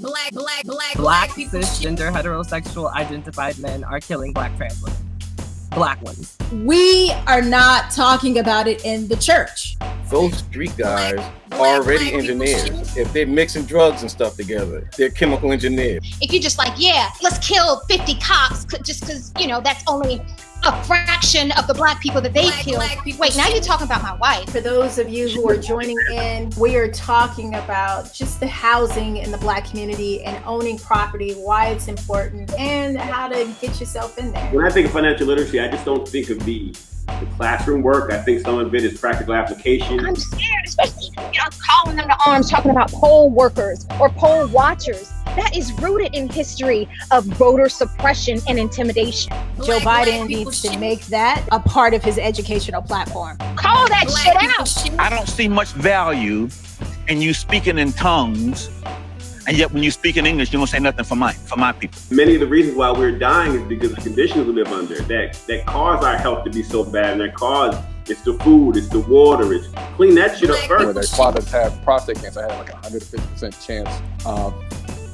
Black cisgender heterosexual identified men are killing Black trans women. Black ones. We are not talking about it in the church. Those street guys are already engineers. If they're mixing drugs and stuff together, they're chemical engineers. If you're just like, yeah, let's kill 50 cops just because, you know, that's only a fraction of the Black people that they killed. Wait, now you're talking about my wife. For those of you who are joining in, we are talking about just the housing in the Black community and owning property, why it's important, and how to get yourself in there. When I think of financial literacy, I just don't think of the classroom work. I think some of it is practical application. I'm scared, especially, you know, calling them to arms, talking about poll workers or poll watchers. That is rooted in history of voter suppression and intimidation. Joe Biden needs to make that a part of his educational platform. Call that shit out. I don't see much value in you speaking in tongues, and yet when you speak in English, you don't say nothing for my people. Many of the reasons why we're dying is because of the conditions we live under that cause our health to be so bad, and that cause it's the food, it's the water, it's clean that shit up first. When their fathers had prostate cancer, I had like a 150% chance of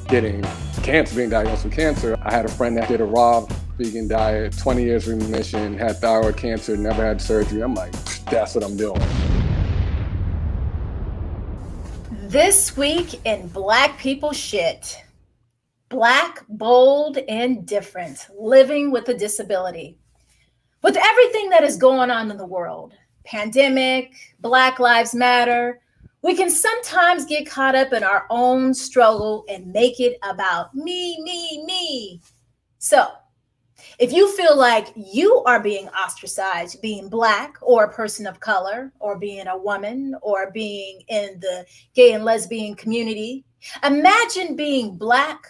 getting cancer, being diagnosed with cancer. I had a friend that did a raw vegan diet, 20 years remission, had thyroid cancer, never had surgery. I'm like, that's what I'm doing. This week in Black People Shit, Black, bold, and different, living with a disability. With everything that is going on in the world, pandemic, Black Lives Matter, we can sometimes get caught up in our own struggle and make it about me. So, if you feel like you are being ostracized, being Black or a person of color, or being a woman, or being in the gay and lesbian community, imagine being Black,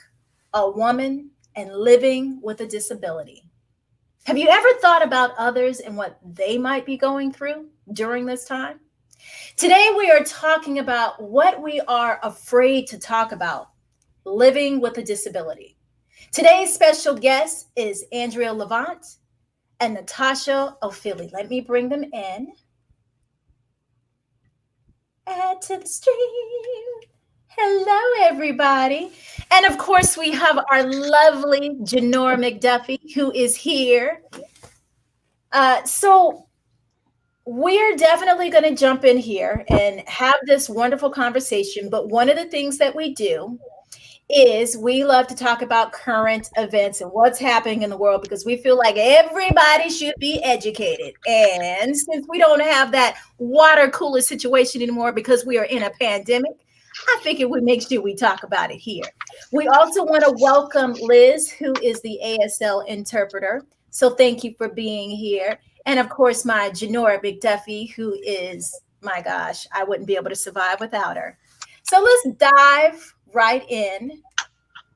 a woman, and living with a disability. Have you ever thought about others and what they might be going through during this time? Today, we are talking about what we are afraid to talk about, living with a disability. Today's special guest is ANDRAEA LAVANT and NATASHA OFILI. Let me bring them in. Add to the stream. Hello, everybody. And of course, we have our lovely Janora McDuffie, who is here. So we're definitely going to jump in here and have this wonderful conversation. But one of the things that we do is we love to talk about current events and what's happening in the world, because we feel like everybody should be educated. And since we don't have that water cooler situation anymore because we are in a pandemic, I figured we make sure we talk about it here. We also want to welcome Liz, who is the ASL interpreter. So thank you for being here. And of course, my Janora McDuffie, who is, my gosh, I wouldn't be able to survive without her. So let's dive right in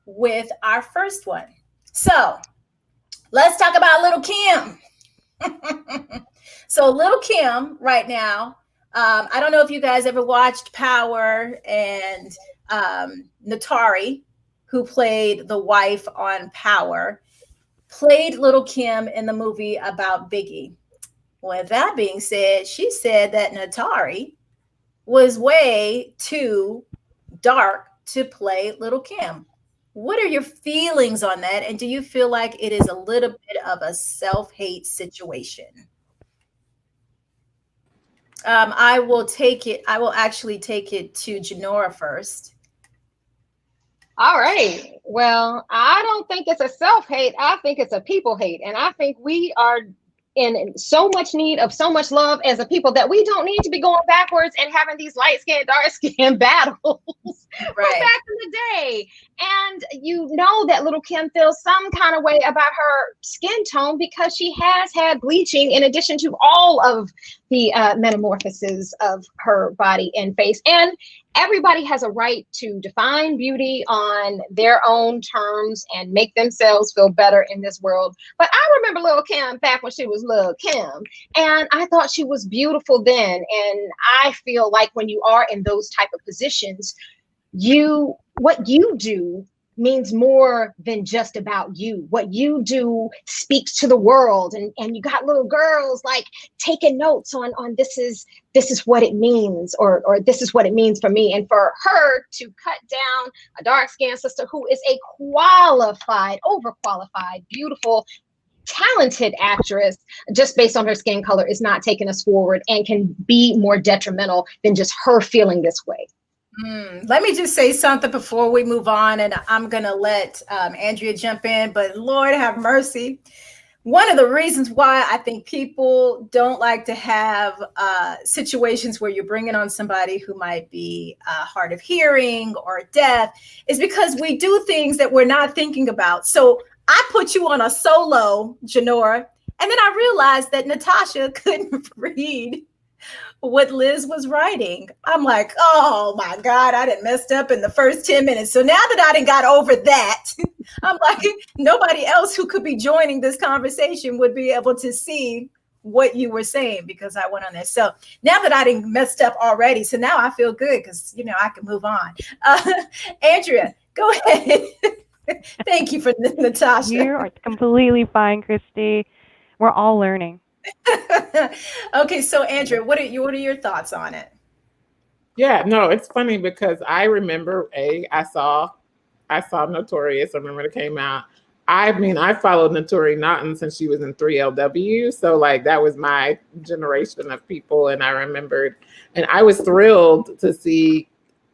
with our first one. So let's talk about Little Kim. So Little Kim right now, I don't know if you guys ever watched Power, and Natari, who played the wife on Power, played Little Kim in the movie about Biggie. With that being said, she said that Natari was way too dark to play Little Kim. What are your feelings on that? And do you feel like it is a little bit of a self-hate situation? I will actually take it to Janora first. All right. Well, I don't think it's a self-hate. I think it's a people hate. And I think we are in so much need of so much love as a people that we don't need to be going backwards and having these light-skinned, dark-skinned battles from back in the day. And you know that Little Kim feels some kind of way about her skin tone because she has had bleaching in addition to all of the metamorphoses of her body and face. And everybody has a right to define beauty on their own terms and make themselves feel better in this world. But I remember Lil' Kim back when she was Lil' Kim, and I thought she was beautiful then. And I feel like when you are in those type of positions, what you do means more than just about you. What you do speaks to the world, and you got little girls like taking notes on this is what it means, or this is what it means for me. And for her to cut down a dark-skinned sister who is a qualified, overqualified, beautiful, talented actress just based on her skin color is not taking us forward and can be more detrimental than just her feeling this way. Let me just say something before we move on, and I'm going to let Andrea jump in, but Lord have mercy. One of the reasons why I think people don't like to have situations where you're bringing on somebody who might be hard of hearing or deaf is because we do things that we're not thinking about. So I put you on a solo, Janora, and then I realized that Natasha couldn't read what Liz was writing. I'm like, oh my God, I done messed up in the first 10 minutes. So now that I done got over that, I'm like, nobody else who could be joining this conversation would be able to see what you were saying because I went on there. So now that I done messed up already, so now I feel good because, you know, I can move on. Andrea, go ahead. Thank you for Natasha. You are completely fine, Chrystee. We're all learning. Okay, so Andrea, what are your thoughts on it? Yeah, no, it's funny because I remember I saw Notorious. I remember it came out. I mean, I followed Notori Naughton since she was in 3LW. So like that was my generation of people. And I remembered, and I was thrilled to see,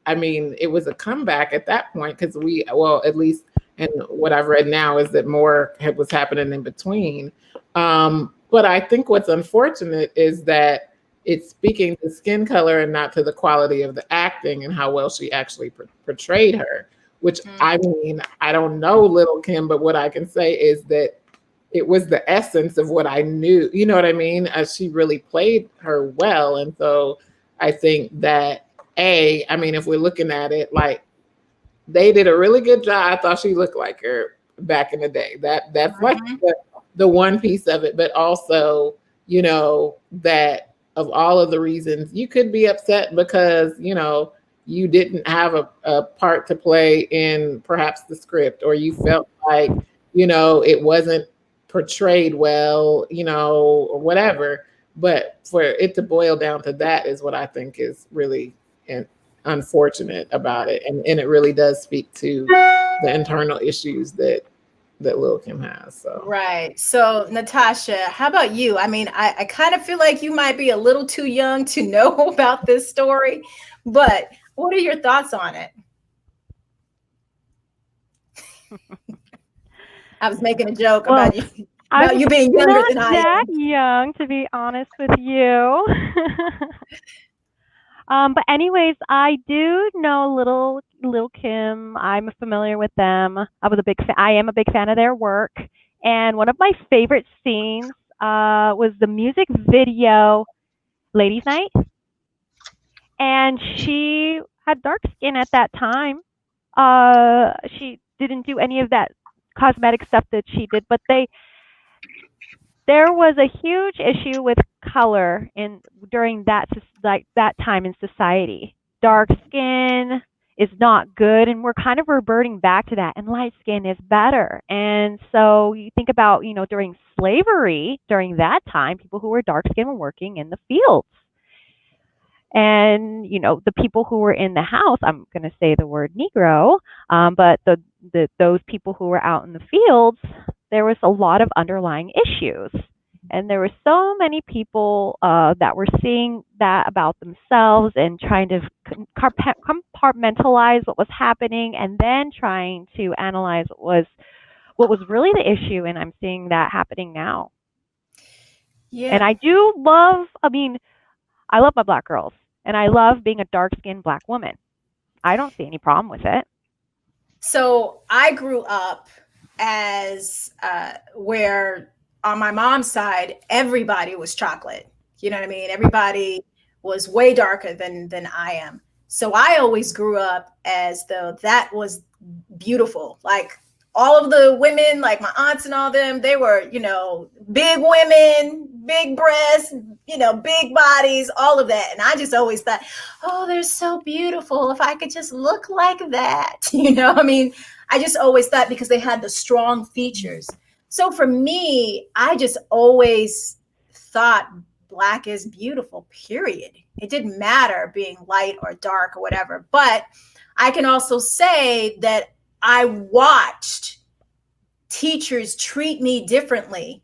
I mean, it was a comeback at that point because at least, and what I've read now is that more was happening in between. But I think what's unfortunate is that it's speaking to skin color and not to the quality of the acting and how well she actually portrayed her, which I mean, I don't know Little Kim, but what I can say is that it was the essence of what I knew. You know what I mean? She really played her well. And so I think that I mean, if we're looking at it, like they did a really good job. I thought she looked like her back in the day. That's like the one piece of it, but also, you know, that of all of the reasons you could be upset because, you know, you didn't have a part to play in perhaps the script, or you felt like, you know, it wasn't portrayed well, you know, or whatever. But for it to boil down to that is what I think is really unfortunate about it. And it really does speak to the internal issues that Lil' Kim has. So Right. So Natasha, how about you? I mean, I kind of feel like you might be a little too young to know about this story, but what are your thoughts on it? I was making a joke about you. About you being younger than I am. Not that young, to be honest with you. But anyways, I do know Lil' Kim. I'm familiar with them. I am a big fan of their work. And one of my favorite scenes was the music video Ladies Night. And she had dark skin at that time. She didn't do any of that cosmetic stuff that she did, but there was a huge issue with color during that time in society. Dark skin is not good, and we're kind of reverting back to that, and light skin is better. And so you think about, you know, during slavery, during that time, people who were dark skinned were working in the fields. And, you know, the people who were in the house, I'm going to say the word Negro, but those people who were out in the fields, there was a lot of underlying issues. And there were so many people that were seeing that about themselves and trying to compartmentalize what was happening and then trying to analyze what was really the issue. And I'm seeing that happening now. Yeah. And I love my Black girls. And I love being a dark-skinned Black woman. I don't see any problem with it. So I grew up as where on my mom's side, everybody was chocolate. You know what I mean? Everybody was way darker than I am. So I always grew up as though that was beautiful. Like all of the women, like my aunts and all them, they were, you know, big women, big breasts, you know, big bodies, all of that. And I just always thought, oh, they're so beautiful. If I could just look like that, you know, I mean, I just always thought because they had the strong features. So for me, I just always thought Black is beautiful, period. It didn't matter being light or dark or whatever. But I can also say that I watched teachers treat me differently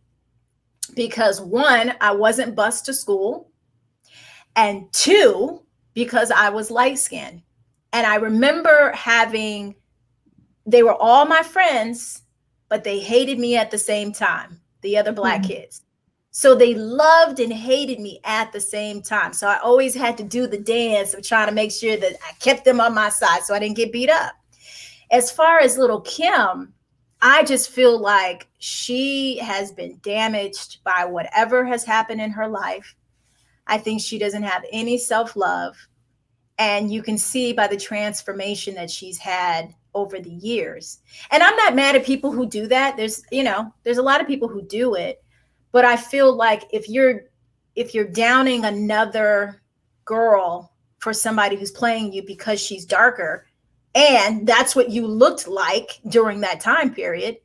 because, one, I wasn't bused to school, and two, because I was light-skinned. And I remember they were all my friends, but they hated me at the same time, the other Black kids. So they loved and hated me at the same time. So I always had to do the dance of trying to make sure that I kept them on my side so I didn't get beat up. As far as little Kim, I just feel like she has been damaged by whatever has happened in her life. I think she doesn't have any self-love. And you can see by the transformation that she's had over the years. And I'm not mad at people who do that. There's a lot of people who do it. But I feel like if you're downing another girl for somebody who's playing you because she's darker, and that's what you looked like during that time period,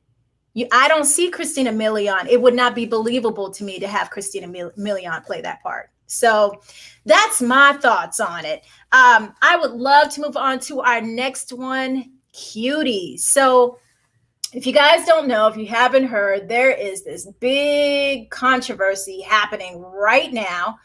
I don't see Christina Milian. It would not be believable to me to have Christina Milian play that part. So that's my thoughts on it. I would love to move on to our next one, Cuties. So if you guys don't know, if you haven't heard, there is this big controversy happening right now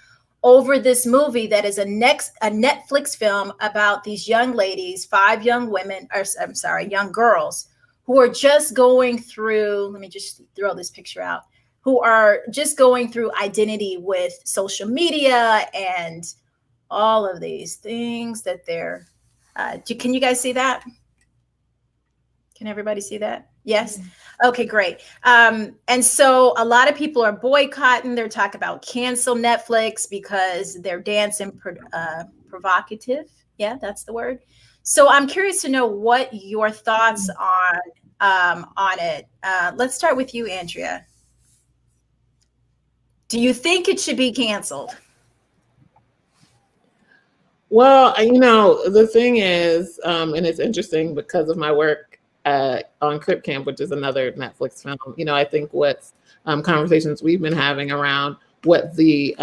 over this movie that is a Netflix film about these young ladies, 5 young women, or I'm sorry, young girls who are just going through, let me just throw this picture out, who are just going through identity with social media and all of these things that they're, can you guys see that? Can everybody see that? Yes. Okay, great. And so a lot of people are boycotting. They're talking about cancel Netflix because they're dancing provocative. Yeah, that's the word. So I'm curious to know what your thoughts on it. Let's start with you, Andrea. Do you think it should be canceled? Well, the thing is, and it's interesting because of my work on Crip Camp, which is another Netflix film. I think what's conversations we've been having around what the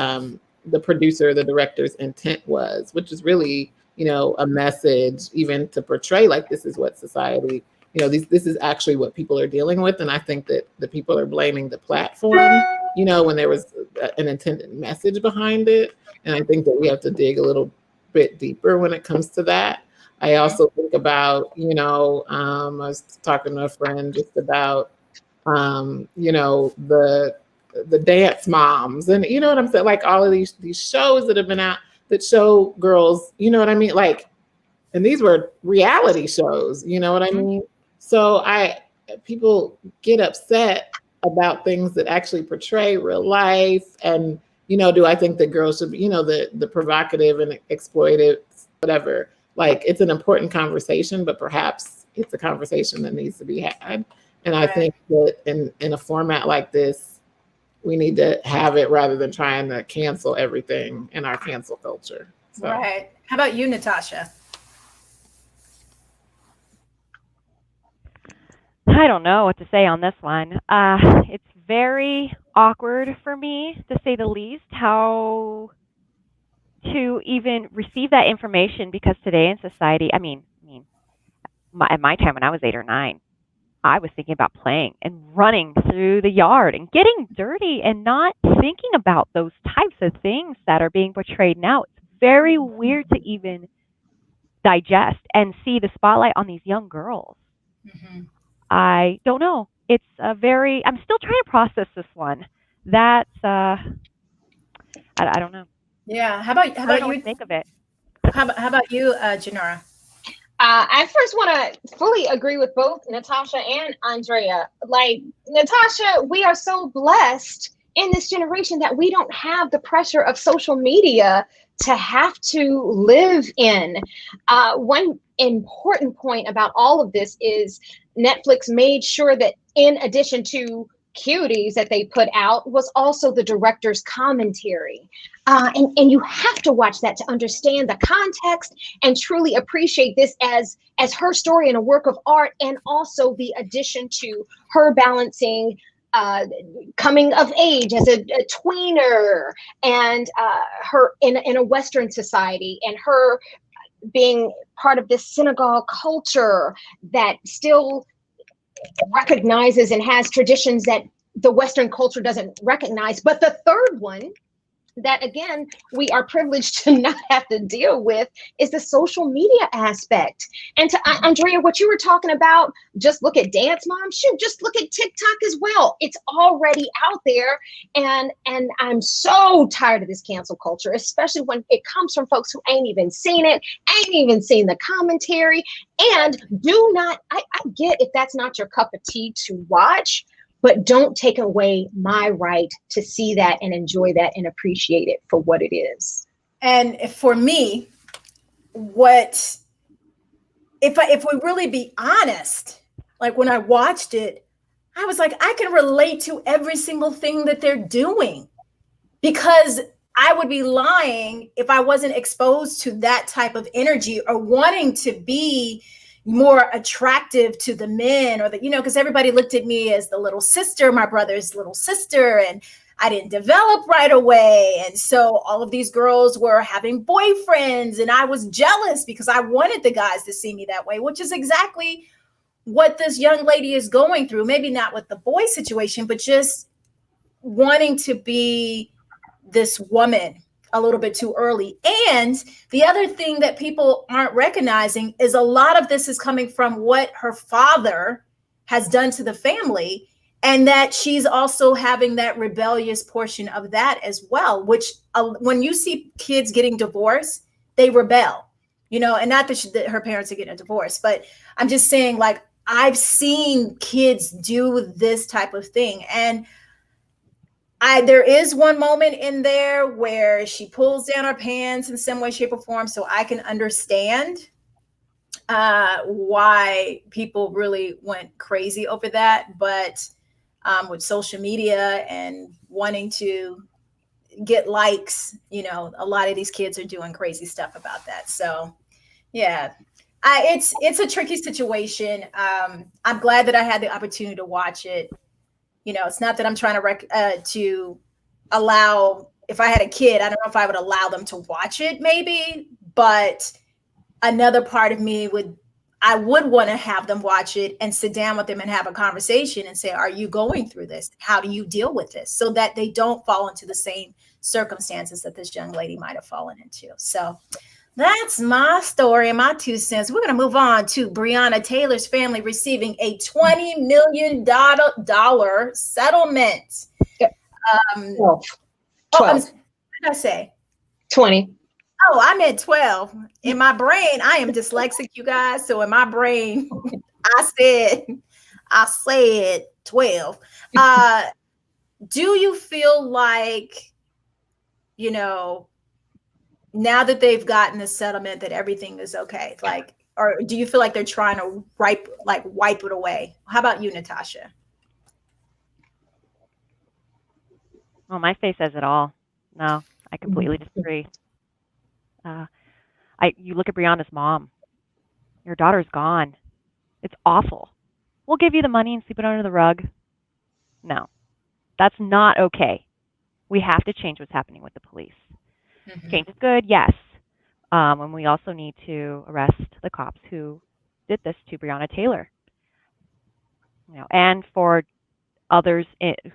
producer, the director's intent was, which is really, a message even to portray like this is what society, this is actually what people are dealing with. And I think that the people are blaming the platform, when there was an intended message behind it. And I think that we have to dig a little bit deeper when it comes to that. I also think about, I was talking to a friend just about, the dance moms, and you know what I'm saying? Like all of these shows that have been out that show girls, you know what I mean? Like, and these were reality shows, you know what I mean? So people get upset about things that actually portray real life. And, do I think that girls should be, the provocative and exploitive, whatever. Like, it's an important conversation, but perhaps it's a conversation that needs to be had. And I think that in a format like this, we need to have it rather than trying to cancel everything in our cancel culture. So. Right. How about you, Natasha? I don't know what to say on this one. It's very awkward for me, to say the least, how to even receive that information, because today in society, at my time when I was 8 or 9, I was thinking about playing and running through the yard and getting dirty and not thinking about those types of things that are being portrayed now. It's very weird to even digest and see the spotlight on these young girls. Mm-hmm. I don't know. I'm still trying to process this one. That's, I don't know. Yeah. How about you? Think of it. How about you, Janora? I first want to fully agree with both Natasha and Andrea. Like, Natasha, we are so blessed in this generation that we don't have the pressure of social media to have to live in. One important point about all of this is Netflix made sure that in addition to cuties that they put out was also the director's commentary. And you have to watch that to understand the context and truly appreciate this as her story and a work of art, and also the addition to her balancing coming of age as a tweener, and her in a Western society, and her being part of this synagogue culture that still recognizes and has traditions that the Western culture doesn't recognize. But the third one that, again, we are privileged to not have to deal with is the social media aspect. And to Andrea, what you were talking about, just look at Dance Mom, shoot, just look at TikTok as well. It's already out there. And I'm so tired of this cancel culture, especially when it comes from folks who ain't even seen it, ain't even seen the commentary, and do not, I get if that's not your cup of tea to watch, but don't take away my right to see that and enjoy that and appreciate it for what it is. And for me, if we really be honest, like when I watched it, I was like, I can relate to every single thing that they're doing, because I would be lying if I wasn't exposed to that type of energy or wanting to be more attractive to the men, or because everybody looked at me as the little sister, my brother's little sister, and I didn't develop right away. And so all of these girls were having boyfriends, and I was jealous because I wanted the guys to see me that way, which is exactly what this young lady is going through. Maybe not with the boy situation, but just wanting to be this woman a little bit too early. And the other thing that people aren't recognizing is a lot of this is coming from what her father has done to the family, and that she's also having that rebellious portion of that as well, which when you see kids getting divorced, they rebel, and not that her parents are getting a divorce, but I'm just saying, like, I've seen kids do this type of thing. And there is one moment in there where she pulls down her pants in some way, shape, or form. So I can understand why people really went crazy over that. But with social media and wanting to get likes, a lot of these kids are doing crazy stuff about that. So yeah, it's a tricky situation. I'm glad that I had the opportunity to watch it. It's not that I'm trying to allow, if I had a kid, I don't know if I would allow them to watch it maybe, but another part of me would want to have them watch it and sit down with them and have a conversation and say, are you going through this? How do you deal with this? So that they don't fall into the same circumstances that this young lady might have fallen into. So that's my story and my 2 cents. We're going to move on to Breonna Taylor's family receiving a $20 million settlement. 12. What did I say? 20. Oh, I meant 12. In my brain, I am dyslexic, you guys. So in my brain, I said 12. Do you feel like, now that they've gotten the settlement, that everything is okay? Like, or do you feel like they're trying to wipe it away? How about you, Natasha? Well, my face says it all. No, I completely disagree. You look at Breonna's mom. Your daughter's gone. It's awful. We'll give you the money and sweep it under the rug. No, that's not okay. We have to change what's happening with the police. Mm-hmm. Change is good, yes. And we also need to arrest the cops who did this to Breonna Taylor. And for others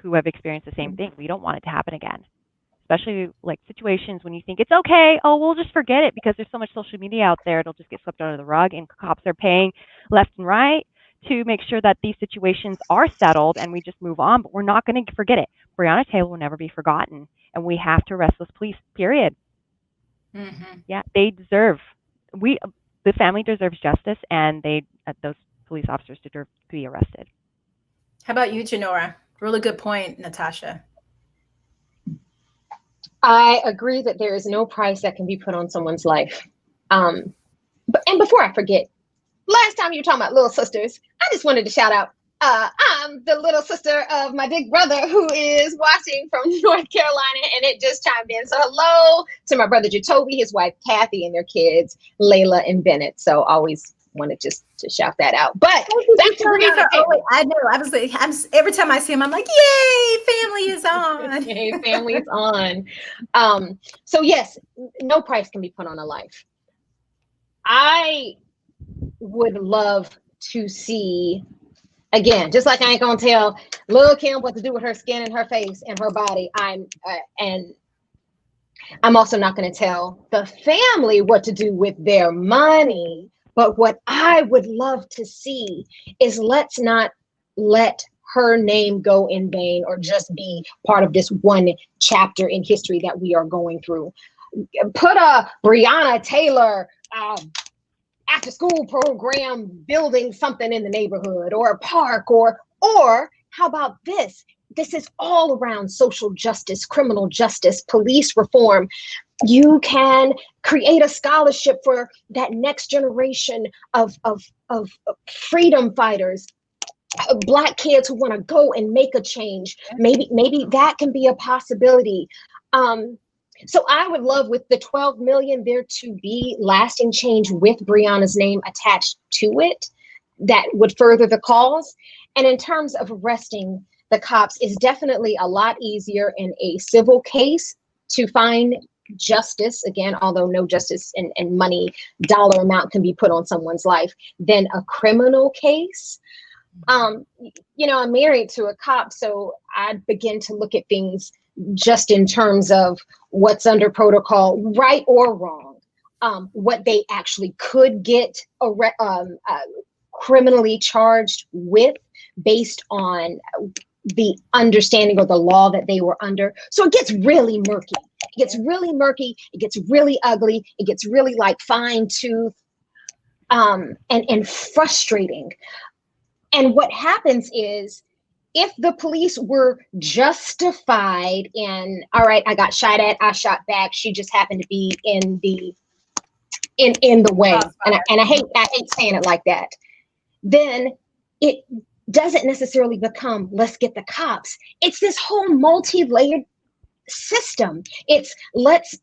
who have experienced the same thing, we don't want it to happen again. Especially like situations when you think it's okay, oh, we'll just forget it because there's so much social media out there, it'll just get swept under the rug, and cops are paying left and right to make sure that these situations are settled and we just move on, but we're not going to forget it. Breonna Taylor will never be forgotten, and we have to arrest those police, period. Mm-hmm. Yeah, they deserve, the family deserves justice, and those police officers deserve to be arrested. How about you, Janora? Really good point, Natasha. I agree that there is no price that can be put on someone's life. And before I forget, last time you were talking about little sisters, I just wanted to shout out I'm the little sister of my big brother who is watching from North Carolina, and it just chimed in. So hello to my brother Jacoby, his wife Kathy, and their kids Layla and Bennett. So always wanted just to shout that out. But back to Brianna Taylor. I know. I was like, every time I see him, I'm like, yay, family is on. Yay, family is on. So yes, no price can be put on a life. I would love to see, again, just like I ain't gonna tell Lil' Kim what to do with her skin and her face and her body, and I'm also not gonna tell the family what to do with their money. But what I would love to see is, let's not let her name go in vain or just be part of this one chapter in history that we are going through. Put a Brianna Taylor after school program building something in the neighborhood, or a park, or how about this? This is all around social justice, criminal justice, police reform. You can create a scholarship for that next generation of freedom fighters, Black kids who want to go and make a change. Maybe that can be a possibility. So I would love, with the 12 million, there to be lasting change with Brianna's name attached to it that would further the cause. And in terms of arresting the cops, is definitely a lot easier in a civil case to find justice, again, although no justice and money dollar amount can be put on someone's life, than a criminal case. You know, I'm married to a cop, so I begin to look at things just in terms of what's under protocol, right or wrong, what they actually could get criminally charged with based on the understanding or the law that they were under. So it gets really murky. It gets really murky. It gets really ugly. It gets really like fine tooth and frustrating. And what happens is, if the police were justified in, all right, I got shot at, I shot back, she just happened to be in the way, and I hate saying it like that, then it doesn't necessarily become, let's get the cops. It's this whole multi-layered system. It's, let's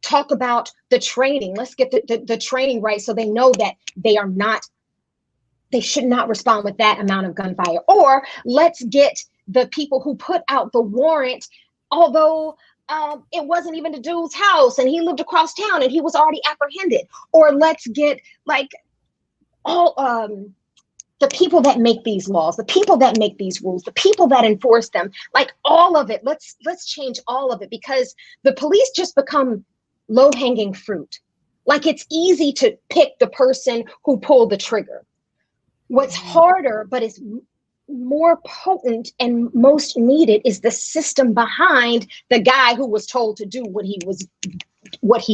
talk about the training. Let's get the training right, so they know that they should not respond with that amount of gunfire. Or let's get the people who put out the warrant, although it wasn't even the dude's house and he lived across town and he was already apprehended. Or let's get like all the people that make these laws, the people that make these rules, the people that enforce them, like all of it. Let's change all of it, because the police just become low-hanging fruit. Like, it's easy to pick the person who pulled the trigger. What's harder, but is more potent and most needed, is the system behind the guy who was told to do what he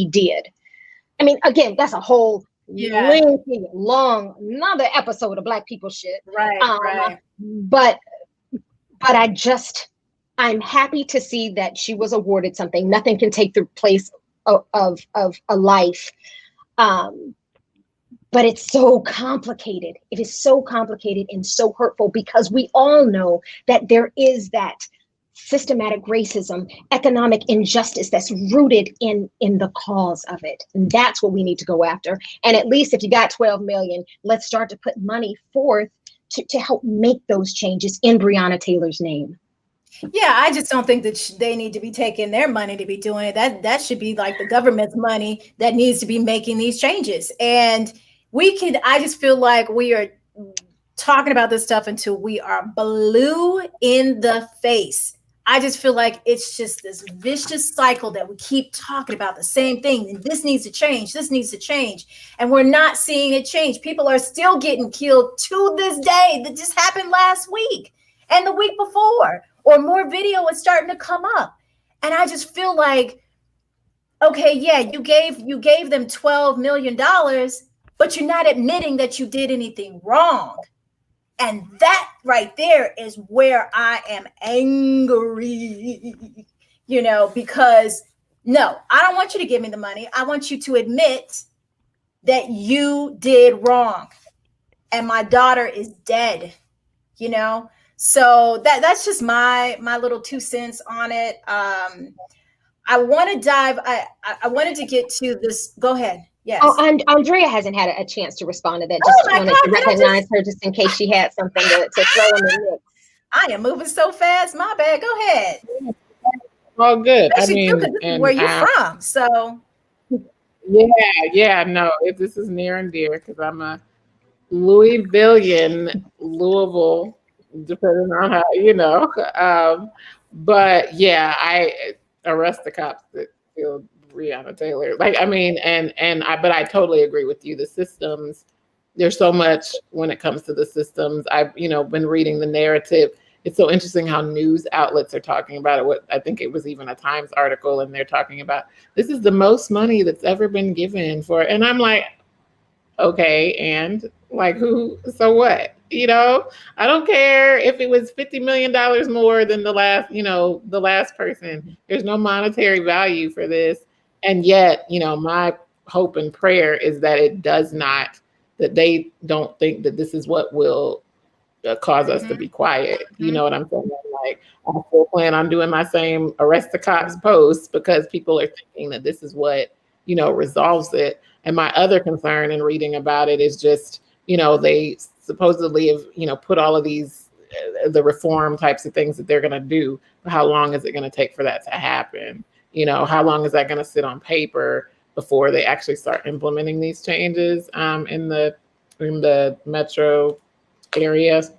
did. I mean, again, that's a whole lengthy, long, another episode of Black people shit. Right. But I'm happy to see that she was awarded something. Nothing can take the place of a life. But it's so complicated. It is so complicated and so hurtful, because we all know that there is that systematic racism, economic injustice that's rooted in the cause of it. And that's what we need to go after. And at least if you got 12 million, let's start to put money forth to help make those changes in Brianna Taylor's name. Yeah, I just don't think that they need to be taking their money to be doing it. That should be like the government's money that needs to be making these changes. And I just feel like we are talking about this stuff until we are blue in the face. I just feel like it's just this vicious cycle that we keep talking about the same thing. And this needs to change. This needs to change. And we're not seeing it change. People are still getting killed to this day. That just happened last week and the week before, or more video is starting to come up. And I just feel like, okay, yeah, you gave them $12 million, but you're not admitting that you did anything wrong. And that right there is where I am angry, because no, I don't want you to give me the money. I want you to admit that you did wrong. And my daughter is dead. you know? So that's just my little 2 cents on it. I want to dive. I wanted to get to this. Go ahead. Yes. Oh, and ANDRAEA hasn't had a chance to respond to that. Just wanted to recognize her just in case she had something to throw in the mix. I am moving so fast. My bad. Go ahead. All good. I Especially mean, this is where you're from, so. Yeah. No, this is near and dear because I'm a Louisvillian, Louisville, depending on how you know. But yeah, I arrest the cops that killed Breonna Taylor. Like, I mean, but I totally agree with you. The systems, there's so much when it comes to the systems. I've, been reading the narrative. It's so interesting how news outlets are talking about it. What I think it was even a Times article, and they're talking about this is the most money that's ever been given for, and I'm like, okay, and like who? So what? I don't care if it was $50 million more than the last person. There's no monetary value for this, and yet, my hope and prayer is that it does not. That they don't think that this is what will cause us to be quiet. You know what I'm saying? Like, I still plan on doing my same arrest the cops posts because people are thinking that this is what, resolves it. And my other concern in reading about it is just, they supposedly have, put all of these, the reform types of things that they're going to do. But how long is it going to take for that to happen? How long is that going to sit on paper before they actually start implementing these changes in the metro areas?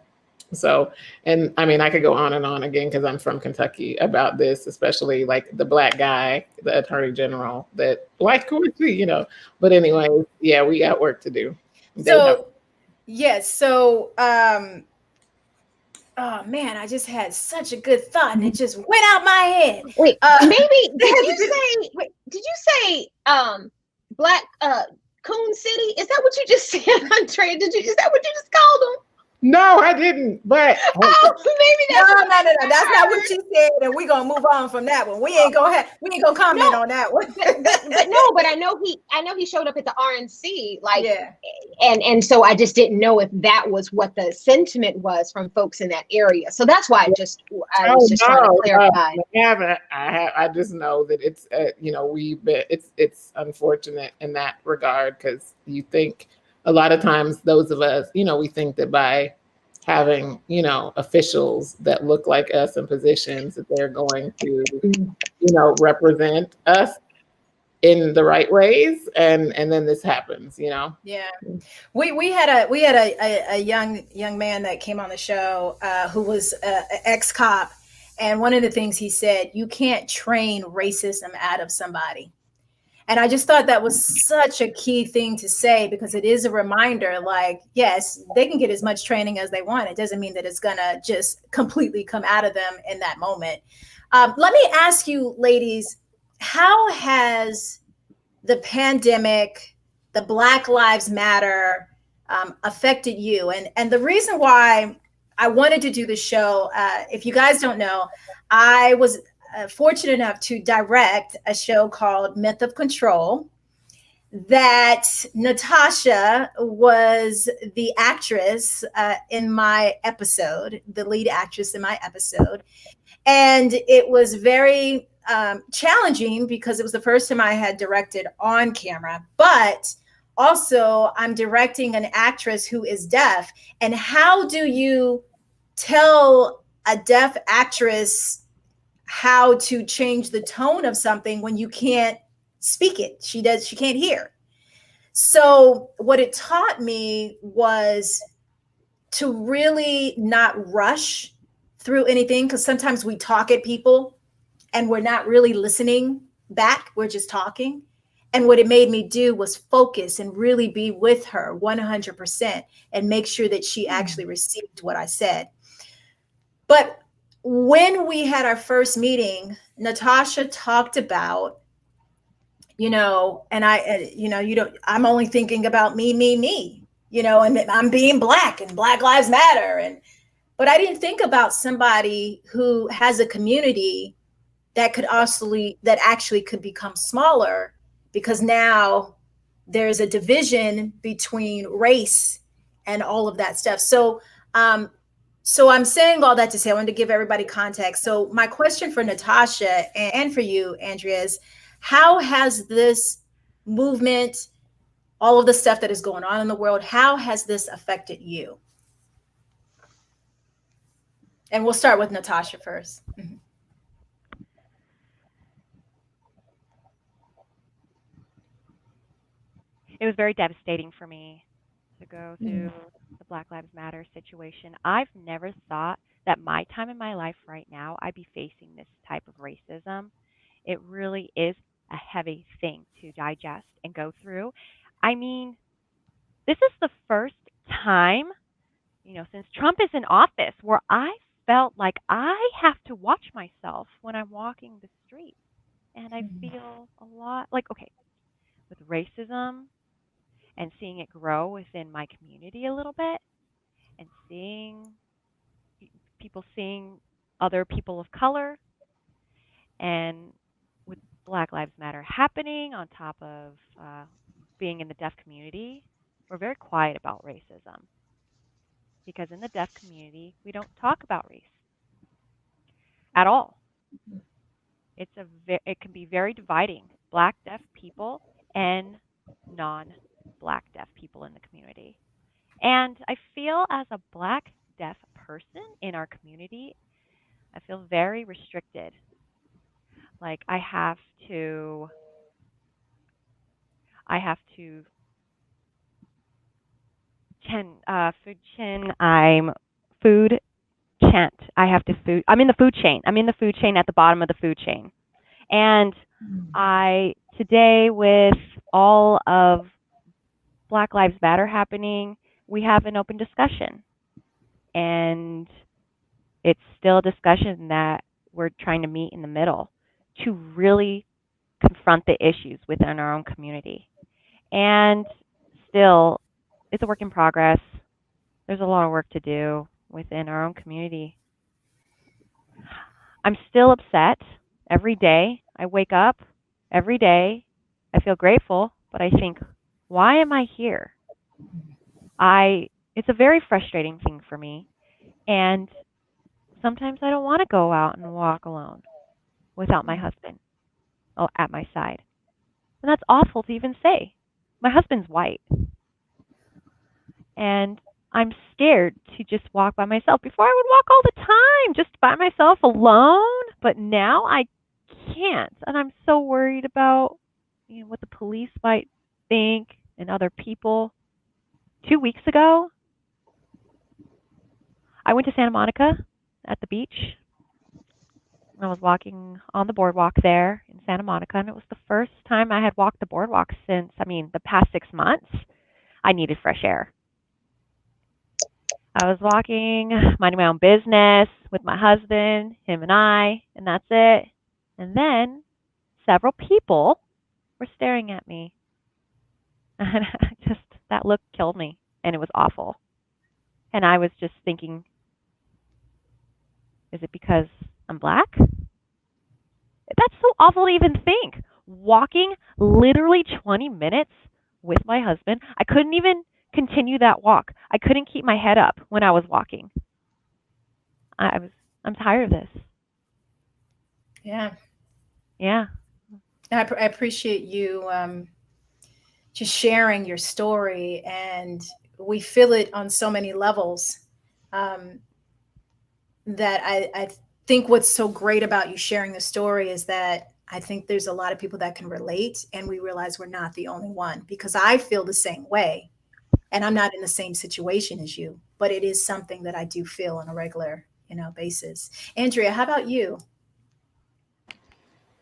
So, and I mean, I could go on and on again because I'm from Kentucky about this, especially like the Black guy, the attorney general, that like Chrystee, But anyway, yeah, we got work to do. So, yes. So, oh man, I just had such a good thought and it just went out my head. Wait, maybe did you say Black Coon City? Is that what you just said, ANDRAEA? Is that what you just called them? No, I didn't. But maybe that's no. That's not what she said, and we're gonna move on from that one. We ain't gonna comment on that one. but I know he showed up at the RNC, and so I just didn't know if that was what the sentiment was from folks in that area. So that's why I was just trying to clarify. I just know that it's it's unfortunate in that regard because you think. A lot of times those of us, we think that by having, officials that look like us in positions that they're going to, represent us in the right ways. And then this happens, Yeah. We had a young man that came on the show who was an ex-cop. And one of the things he said, you can't train racism out of somebody. And I just thought that was such a key thing to say because it is a reminder, like, yes, they can get as much training as they want. It doesn't mean that it's going to just completely come out of them in that moment. Let me ask you, ladies, how has the pandemic, the Black Lives Matter affected you? And the reason why I wanted to do the show, if you guys don't know, I was fortunate enough to direct a show called Myth of Control that NATASHA was the actress in my episode, the lead actress in my episode. And it was very challenging because it was the first time I had directed on camera, but also I'm directing an actress who is deaf. And how do you tell a deaf actress how to change the tone of something when you can't speak it? She can't hear. So what it taught me was to really not rush through anything, because sometimes we talk at people and we're not really listening back. We're just talking. And what it made me do was focus and really be with her 100% and make sure that she actually received what I said. But when we had our first meeting, NATASHA talked about, and I'm only thinking about me, and I'm being Black and Black Lives Matter. But I didn't think about somebody who has a community that actually could become smaller because now there's a division between race and all of that stuff. So So I'm saying all that to say, I wanted to give everybody context. So my question for Natasha and for you, Andrea, is how has this movement, all of the stuff that is going on in the world, how has this affected you? And we'll start with Natasha first. Mm-hmm. It was very devastating for me to go through the Black Lives Matter situation. I've never thought that my time in my life right now, I'd be facing this type of racism. It really is a heavy thing to digest and go through. I mean, this is the first time, since Trump is in office where I felt like I have to watch myself when I'm walking the street. And I feel a lot like, okay, with racism and seeing it grow within my community a little bit and seeing other people of color, and with Black Lives Matter happening on top of being in the deaf community, we're very quiet about racism. Because in the deaf community, we don't talk about race at all. It can be very dividing, Black deaf people and non-Black deaf people in the community. And I feel as a Black deaf person in our community, I feel very restricted. Like I have to I'm food chant. I'm in the food chain. I'm in the food chain at the bottom of the food chain. And today with all of Black Lives Matter happening, we have an open discussion. And it's still a discussion that we're trying to meet in the middle to really confront the issues within our own community. And still, it's a work in progress. There's a lot of work to do within our own community. I'm still upset every day. I wake up every day. I feel grateful, but I think, why am I here? It's a very frustrating thing for me. And sometimes I don't want to go out and walk alone without my husband at my side. And that's awful to even say. My husband's white. And I'm scared to just walk by myself. Before I would walk all the time, just by myself alone. But now I can't. And I'm so worried about what the police might think and other people. 2 weeks ago, I went to Santa Monica at the beach. I was walking on the boardwalk there in Santa Monica, and it was the first time I had walked the boardwalk since, the past 6 months. I needed fresh air. I was walking, minding my own business with my husband, him and I, and that's it. And then several people were staring at me. And that look killed me, and it was awful. And I was just thinking, is it because I'm Black? That's so awful to even think. Walking literally 20 minutes with my husband, I couldn't even continue that walk. I couldn't keep my head up when I was walking. I'm tired of this. Yeah. Yeah. I appreciate you just sharing your story, and we feel it on so many levels. That I think what's so great about you sharing the story is that I think there's a lot of people that can relate, and we realize we're not the only one, because I feel the same way, and I'm not in the same situation as you, but it is something that I do feel on a regular, basis. Andrea, how about you?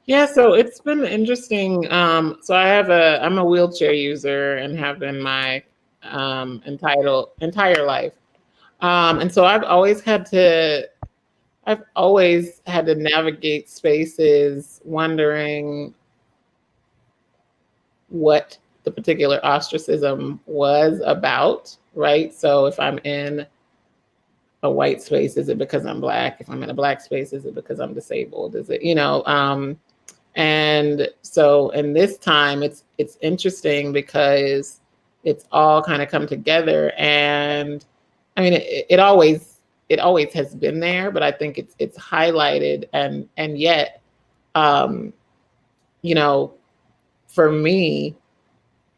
Yeah, so it's been interesting. So I'm a wheelchair user and have been my entire life. And so I've always had to navigate spaces wondering what the particular ostracism was about, right? So if I'm in a white space, is it because I'm Black? If I'm in a Black space, is it because I'm disabled? Is it, and so in this time, it's interesting because it's all kind of come together. And it always it always has been there, but I think it's highlighted, and yet, you know, for me,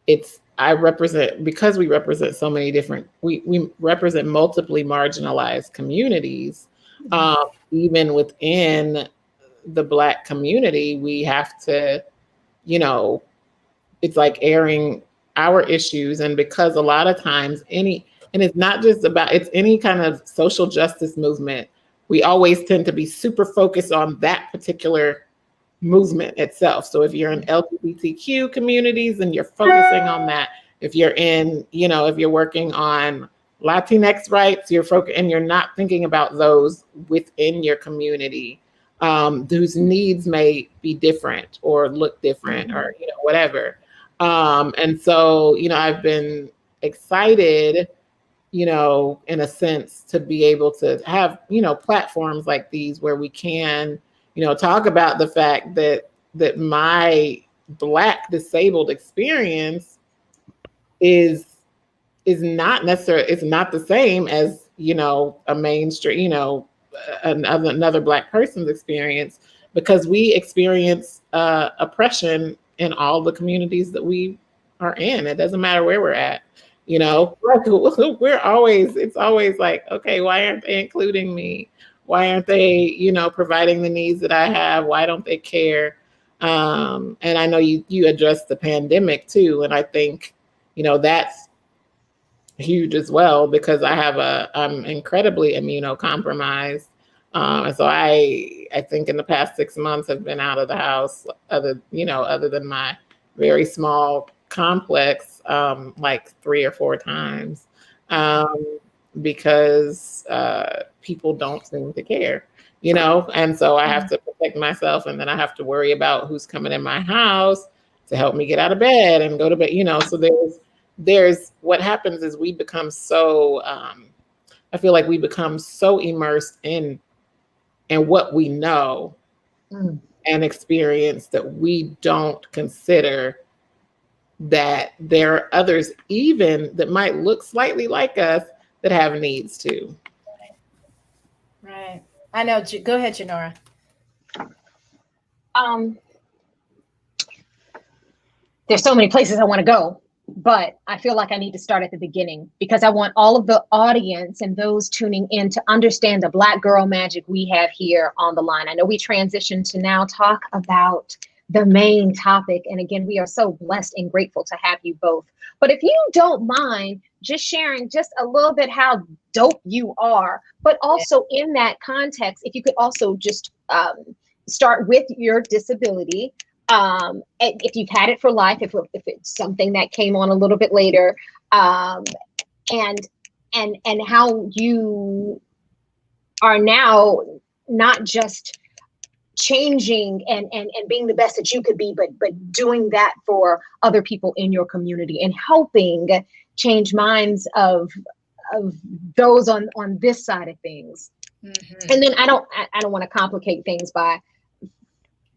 because we represent so many different, we represent multiply marginalized communities. Even within the Black community, we have to, you know, it's like airing our issues. And because a lot of times and it's not just about, it's any kind of social justice movement, we always tend to be super focused on that particular movement itself. So if you're in LGBTQ communities and you're focusing on that, if you're in, you know, if you're working on Latinx rights, and you're not thinking about those within your community, whose needs may be different or look different, or, you know, whatever. And so, you know, I've been excited, you know, in a sense, to be able to have, you know, platforms like these where we can, you know, talk about the fact that my Black disabled experience is not necessarily, it's not the same as, you know, a mainstream, you know, another Black person's experience, because we experience oppression in all the communities that we are in. It doesn't matter where we're at, you know. It's always like, okay, why aren't they including me? Why aren't they, you know, providing the needs that I have? Why don't they care? And I know you addressed the pandemic too, and I think, you know, that's huge as well, because I'm incredibly immunocompromised. And so I think in the past 6 months I've been out of the house, other than my very small complex, like 3 or 4 times, because people don't seem to care, you know? And so I have to protect myself, and then I have to worry about who's coming in my house to help me get out of bed and go to bed, you know? So there's what happens is we become so, I feel like we become so immersed in what we know and experience that we don't consider that there are others even that might look slightly like us that have needs too. Right. I know. Go ahead, Janora. There's so many places I want to go, but I feel like I need to start at the beginning, because I want all of the audience and those tuning in to understand the Black girl magic we have here on the line. I know we transitioned to now talk about the main topic. And again, we are so blessed and grateful to have you both. But if you don't mind just sharing just a little bit how dope you are, but also in that context, if you could also just start with your disability. If you've had it for life, if it's something that came on a little bit later, and how you are now not just changing and being the best that you could be, but doing that for other people in your community and helping change minds of those on this side of things. Mm-hmm. And then I don't want to complicate things by,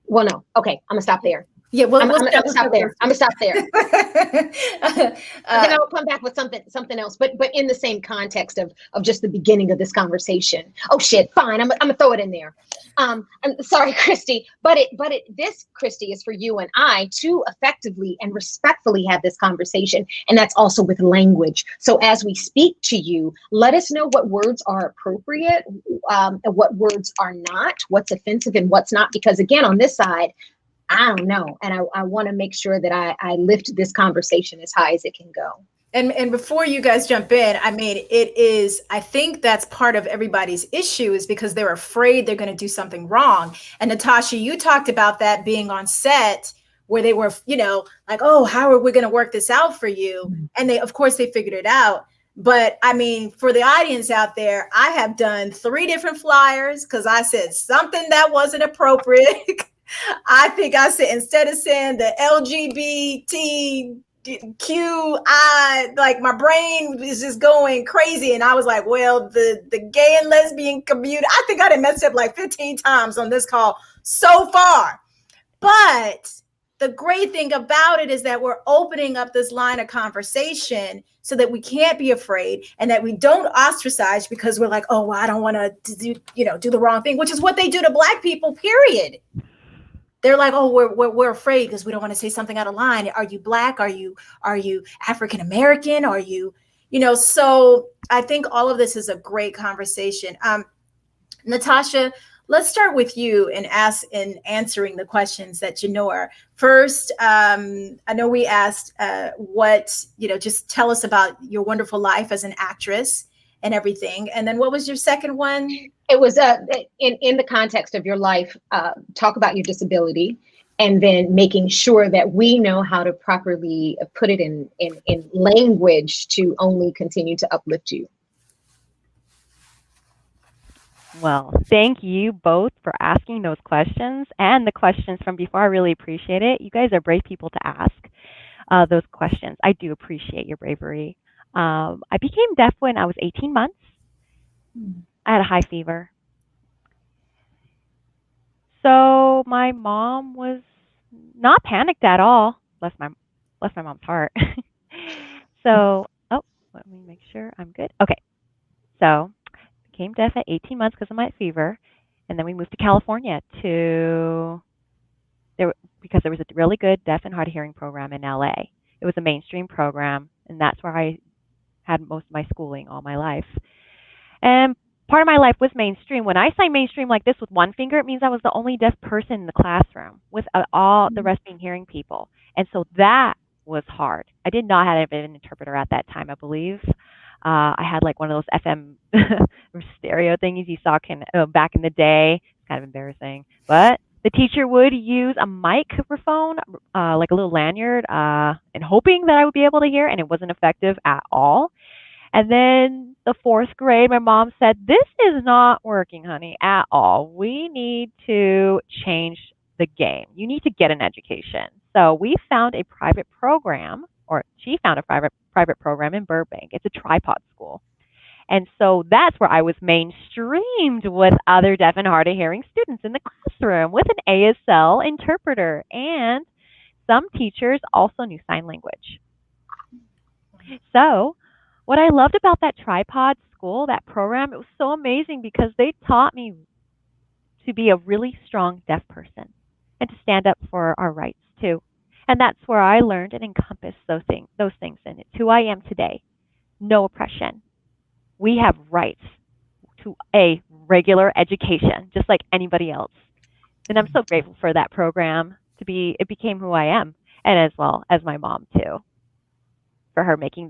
well, no. Okay, I'm gonna stop there. Yeah, well, I'm gonna stop there. I'm gonna stop there. Then I'll come back with something else, but in the same context of just the beginning of this conversation. Oh shit, fine. I'm gonna throw it in there. I'm sorry, Chrystee, but this, Chrystee, is for you and I to effectively and respectfully have this conversation, and that's also with language. So as we speak to you, let us know what words are appropriate, and what words are not, what's offensive and what's not, because again, on this side, I don't know. And I want to make sure that I lift this conversation as high as it can go. And before you guys jump in, I mean, I think that's part of everybody's issue, is because they're afraid they're going to do something wrong. And Natasha, you talked about that being on set where they were, you know, like, oh, how are we going to work this out for you? And of course they figured it out. But I mean, for the audience out there, I have done 3 different flyers because I said something that wasn't appropriate. I think I said, instead of saying the LGBTQI, like my brain was just going crazy. And I was like, well, the gay and lesbian community, I think I done messed up like 15 times on this call so far. But the great thing about it is that we're opening up this line of conversation so that we can't be afraid and that we don't ostracize because we're like, oh, well, I don't want to do the wrong thing, which is what they do to Black people, period. They're like, oh, we're afraid because we don't want to say something out of line. Are you Black? Are you African American? Are you, so I think all of this is a great conversation. Natasha, let's start with you and answering the questions that Janora. First, I know we asked just tell us about your wonderful life as an actress and everything. And then what was your second one? It was in the context of your life, talk about your disability, and then making sure that we know how to properly put it in language to only continue to uplift you. Well, thank you both for asking those questions and the questions from before. I really appreciate it. You guys are brave people to ask those questions. I do appreciate your bravery. I became deaf when I was 18 months. I had a high fever. So my mom was not panicked at all. Bless my mom's heart. So, let me make sure I'm good. Okay. So became deaf at 18 months because of my fever. And then we moved to California because there was a really good deaf and hard of hearing program in LA. It was a mainstream program, and that's where I had most of my schooling all my life. And part of my life was mainstream. When I say mainstream like this with one finger, it means I was the only deaf person in the classroom, with all the rest being hearing people. And so that was hard. I did not have an interpreter at that time, I believe. I had like one of those FM stereo things you saw back in the day. It's kind of embarrassing. But the teacher would use a microphone, like a little lanyard, and hoping that I would be able to hear, and it wasn't effective at all. And then the 4th grade, my mom said, this is not working, honey, at all. We need to change the game. You need to get an education. So we found a private program, or she found a private program in Burbank. It's a tripod school. And so that's where I was mainstreamed with other deaf and hard of hearing students in the classroom with an ASL interpreter. And some teachers also knew sign language. So what I loved about that tripod school, that program, it was so amazing because they taught me to be a really strong deaf person and to stand up for our rights too. And that's where I learned and encompassed those things, and it's who I am today. No oppression. We have rights to a regular education, just like anybody else. And I'm so grateful for that program it became who I am, and as well as my mom too, for her making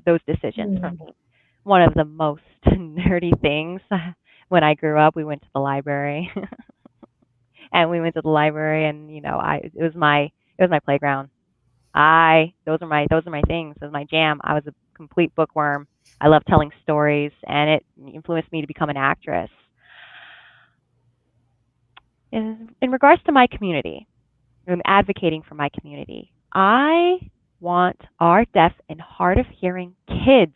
those decisions for me. One of the most nerdy things, when I grew up, we went to the library. And we went to the library, and it was my playground. Those are my things. It was my jam. I was a complete bookworm. I love telling stories, and it influenced me to become an actress. In regards to my community, I'm advocating for my community. I want our deaf and hard of hearing kids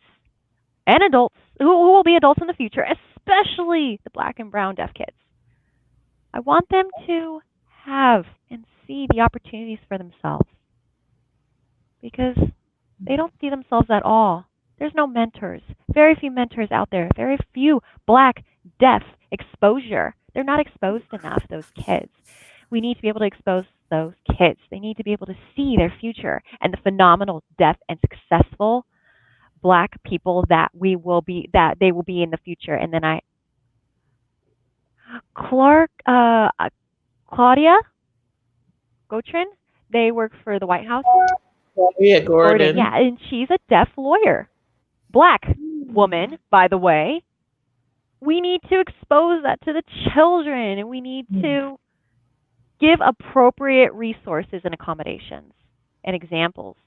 and adults who will be adults in the future, especially the Black and brown deaf kids. I want them to have and see the opportunities for themselves, because they don't see themselves at all. There's no mentors, very few mentors out there, very few Black, deaf exposure. They're not exposed enough, those kids. We need to be able to expose those kids. They need to be able to see their future and the phenomenal deaf and successful Black people that they will be in the future. And then Claudia Gotrin, they work for the White House. Yeah, Gordon. Yeah, and she's a deaf lawyer. Black woman, by the way. We need to expose that to the children, and we need to give appropriate resources and accommodations and examples,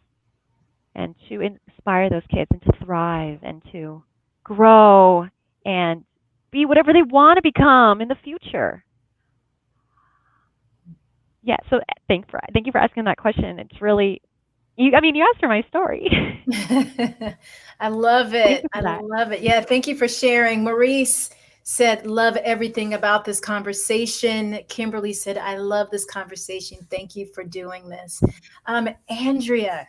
and to inspire those kids and to thrive and to grow and be whatever they want to become in the future. Yeah, so thank you for asking that question. It's really, you asked for my story. I love it. I love it. Yeah, thank you for sharing. Maurice said, love everything about this conversation. Kimberly said, I love this conversation. Thank you for doing this. Andrea,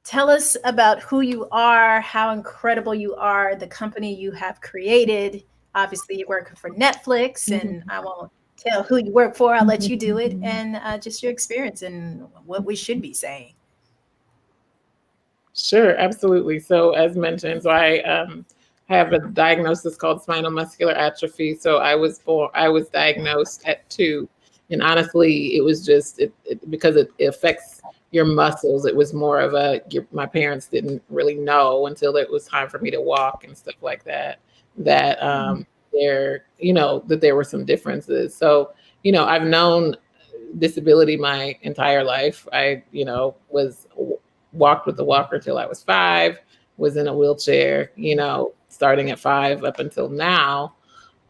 Tell us about who you are, how incredible you are, the company you have created. Obviously, you're working for Netflix, and I won't tell who you work for. I'll let you do it, and just your experience and what we should be saying. Sure, absolutely. So as mentioned, so I have a diagnosis called spinal muscular atrophy. So I was diagnosed at 2. And honestly, it was just because it affects your muscles. It was more of my parents didn't really know until it was time for me to walk and stuff like that, that there were some differences. So, I've known disability my entire life. I, walked with a walker till I was 5, was in a wheelchair, starting at 5 up until now.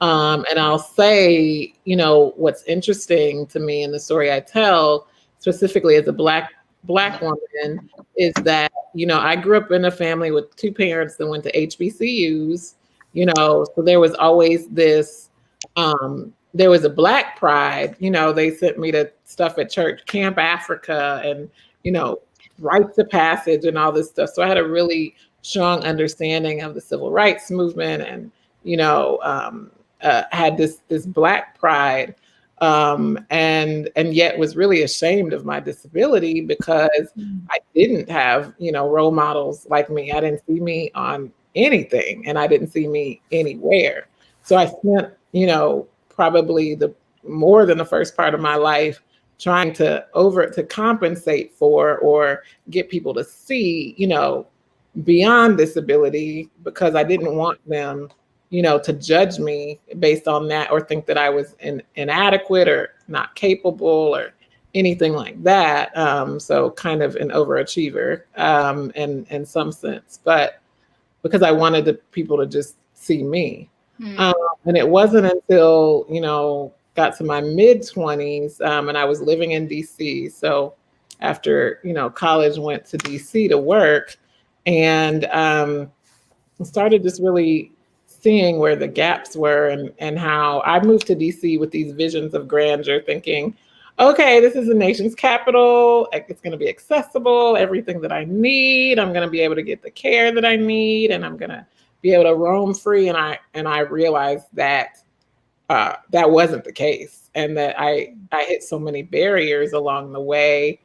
And I'll say, what's interesting to me in the story I tell, specifically as a Black woman, is that, I grew up in a family with 2 parents that went to HBCUs, so there was always this, there was a Black pride, they sent me to stuff at church, Camp Africa, and, rites of passage and all this stuff. So I had a really strong understanding of the civil rights movement, and, had this Black pride, and yet was really ashamed of my disability because I didn't have, role models like me. I didn't see me on anything, and I didn't see me anywhere. So I spent, probably more than the first part of my life trying to compensate for or get people to see, beyond disability, because I didn't want them, to judge me based on that or think that I was inadequate or not capable or anything like that. So kind of an overachiever in some sense, but because I wanted the people to just see me. And it wasn't until, got to my mid-20s, and I was living in DC. So after, college, went to DC to work, and started just really seeing where the gaps were, and how I moved to DC with these visions of grandeur, thinking, okay, this is the nation's capital. It's going to be accessible, everything that I need. I'm going to be able to get the care that I need, and I'm going to be able to roam free. And I realized that that wasn't the case, and that I hit so many barriers along the way,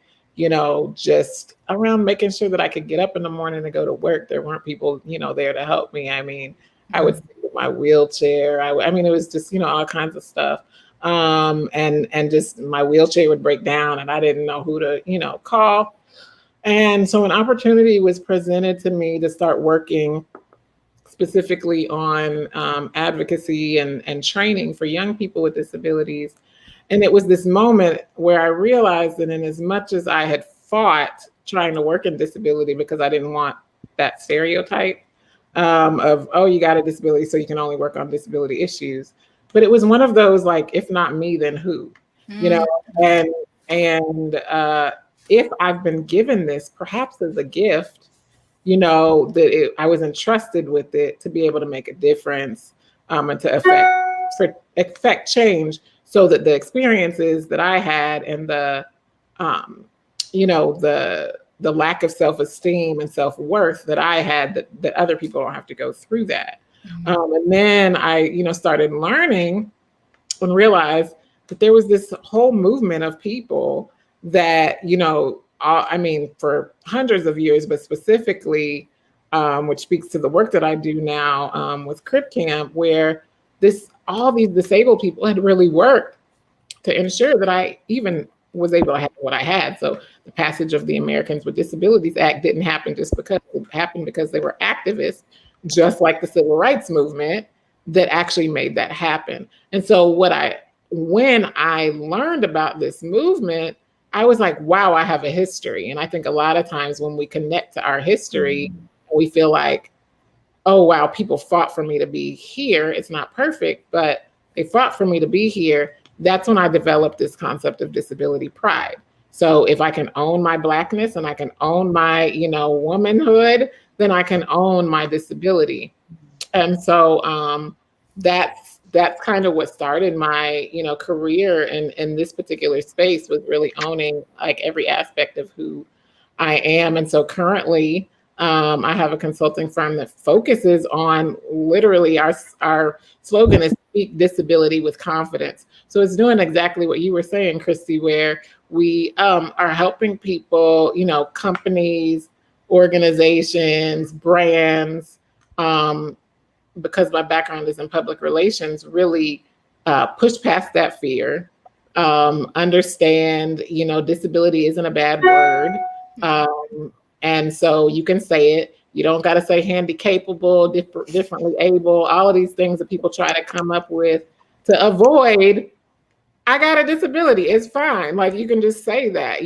just around making sure that I could get up in the morning and go to work. There weren't people, there to help me. I mean, I would sit with my wheelchair. I mean, it was just, all kinds of stuff. And just my wheelchair would break down, and I didn't know who to, call. And so an opportunity was presented to me to start working specifically on advocacy and training for young people with disabilities. And it was this moment where I realized that in as much as I had fought trying to work in disability because I didn't want that stereotype of, oh, you got a disability, so you can only work on disability issues. But it was one of those, like, if not me, then who? And if I've been given this, perhaps as a gift, I was entrusted with it to be able to make a difference, and to affect change, so that the experiences that I had and the lack of self-esteem and self-worth that I had, that other people don't have to go through that. And then I, started learning and realized that there was this whole movement of people that, for hundreds of years, but specifically, which speaks to the work that I do now with Crip Camp, where all these disabled people had really worked to ensure that I even was able to have what I had. So the passage of the Americans with Disabilities Act didn't happen just because it happened because they were activists, just like the civil rights movement, that actually made that happen. And so when I learned about this movement, I was like, wow, I have a history. And I think a lot of times when we connect to our history, we feel like, oh, wow, people fought for me to be here. It's not perfect, but they fought for me to be here. That's when I developed this concept of disability pride. So if I can own my Blackness and I can own my, womanhood, then I can own my disability. And so that's kind of what started my, career in this particular space, was really owning like every aspect of who I am. And so currently, I have a consulting firm that focuses on literally our slogan is speak disability with confidence. So it's doing exactly what you were saying, Chrystee, where we are helping people, companies, organizations, brands, because my background is in public relations, really push past that fear, understand, disability isn't a bad word. And so you can say it. You don't got to say handy capable, differently able, all of these things that people try to come up with to avoid, I got a disability. It's fine. Like you can just say that,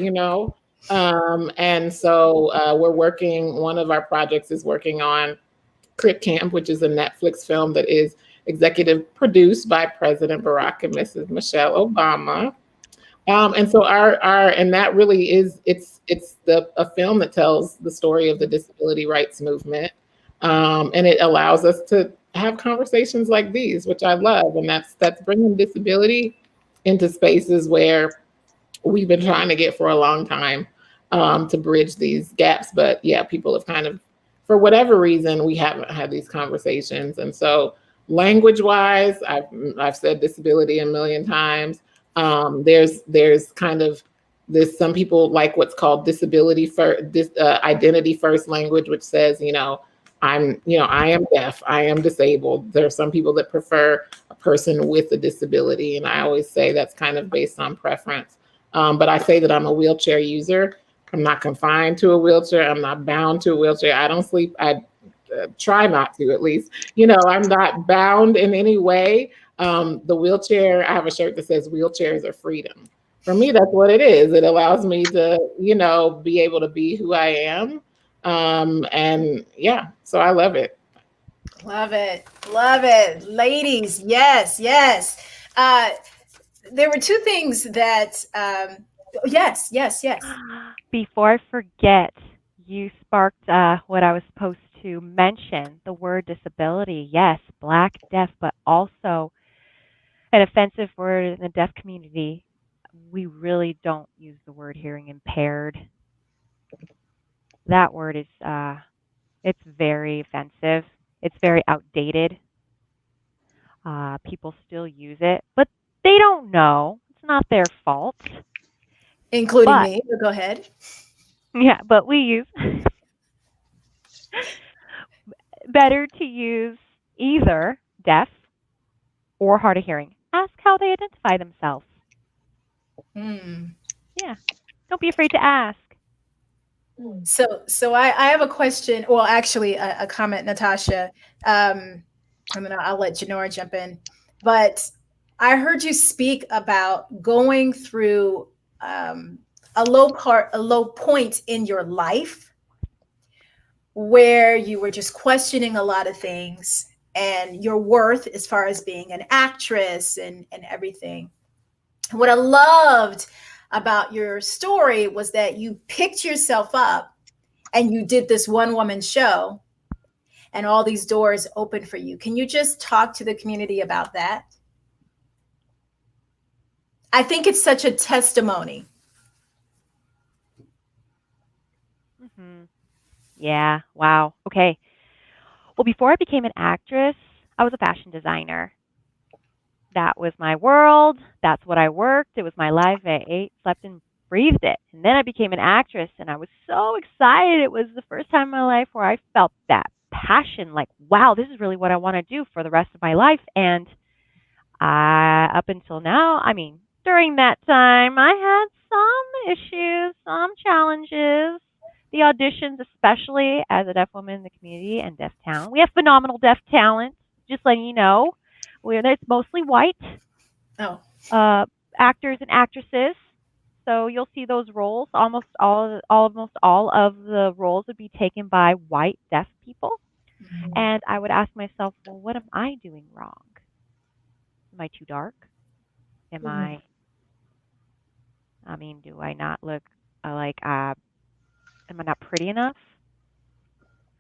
And so we're working, one of our projects is working on Crip Camp, which is a Netflix film that is executive produced by President Barack and Mrs. Michelle Obama. And so and that really is, it's a film that tells the story of the disability rights movement. And it allows us to have conversations like these, which I love. And that's bringing disability into spaces where we've been trying to get for a long time, to bridge these gaps. But yeah, people have kind of, for whatever reason, we haven't had these conversations. And so language wise, I've said disability a million times. There's kind of this, some people like what's called disability first, identity first language, which says, I am deaf, I am disabled. There are some people that prefer a person with a disability. And I always say that's kind of based on preference. But I say that I'm a wheelchair user. I'm not confined to a wheelchair. I'm not bound to a wheelchair. I don't sleep. I try not to, at least. I'm not bound in any way. The wheelchair, I have a shirt that says wheelchairs are freedom. For me, that's what it is. It allows me to, be able to be who I am. And yeah, so I love it. Love it. Love it. Ladies, yes. There were two things that, yes. Before I forget, you sparked what I was supposed to mention, the word disability. Yes, Black, deaf, but also an offensive word in the deaf community. We really don't use the word hearing impaired. That word is, it's very offensive. It's very outdated. People still use it, but they don't know. It's not their fault. Including me. Go ahead. Yeah, but we use better to use either deaf or hard of hearing. Ask how they identify themselves. Yeah, don't be afraid to ask. So I have a question. Well, actually, a comment, Natasha. And then I'll let Janora jump in. But I heard you speak about going through a low point in your life where you were just questioning a lot of things and your worth as far as being an actress and everything. What I loved about your story was that you picked yourself up and you did this one-woman show and all these doors opened for you. Can you just talk to the community about that? I think it's such a testimony. Yeah. Wow. Okay. Well, before I became an actress, I was a fashion designer. That was my world. That's what I worked. It was my life. I ate, slept, and breathed it. And then I became an actress, and I was so excited. It was the first time in my life where I felt that passion, like, wow, this is really what I want to do for the rest of my life. And up until now, during that time, I had some issues, some challenges. The auditions, especially as a deaf woman in the community and deaf talent. We have phenomenal deaf talent, just letting you know. It's mostly white actors and actresses. So you'll see those roles. Almost all of the roles would be taken by white deaf people. And I would ask myself, well, what am I doing wrong? Am I too dark? Do I not look like am I not pretty enough?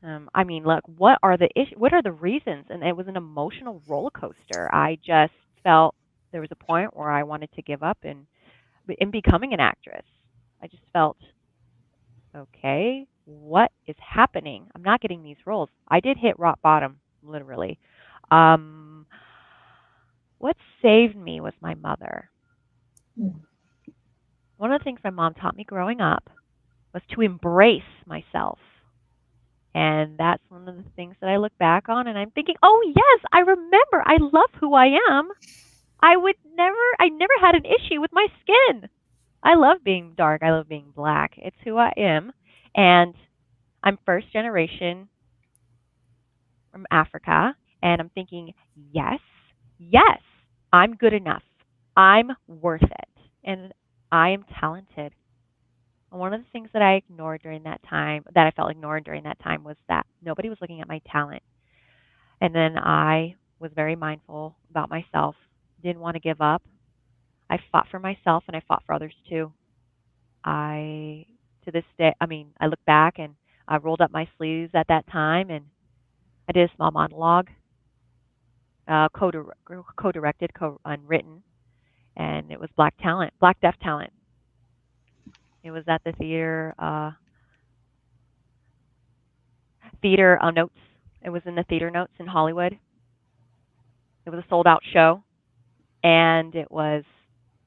Look, what are the reasons? And it was an emotional roller coaster. I just felt there was a point where I wanted to give up in becoming an actress. I just felt okay, what is happening? I'm not getting these roles. I did hit rock bottom, literally. What saved me was my mother. One of the things my mom taught me growing up was to embrace myself. And that's one of the things that I look back on and I'm thinking, oh yes, I remember. I love who I am. I never had an issue with my skin. I love being dark. I love being black. It's who I am. And I'm first generation from Africa. And I'm thinking, yes, I'm good enough. I'm worth it. And I am talented. And one of the things that I ignored during that time, that I felt ignored during that time, was that nobody was looking at my talent. And then I was very mindful about myself, didn't want to give up. I fought for myself and I fought for others too. To this day, I look back and I rolled up my sleeves at that time and I did a small monologue, co-directed, unwritten, and it was Black Deaf Talent. It was at the theater notes. It was in the theater notes in Hollywood. It was a sold-out show, and it was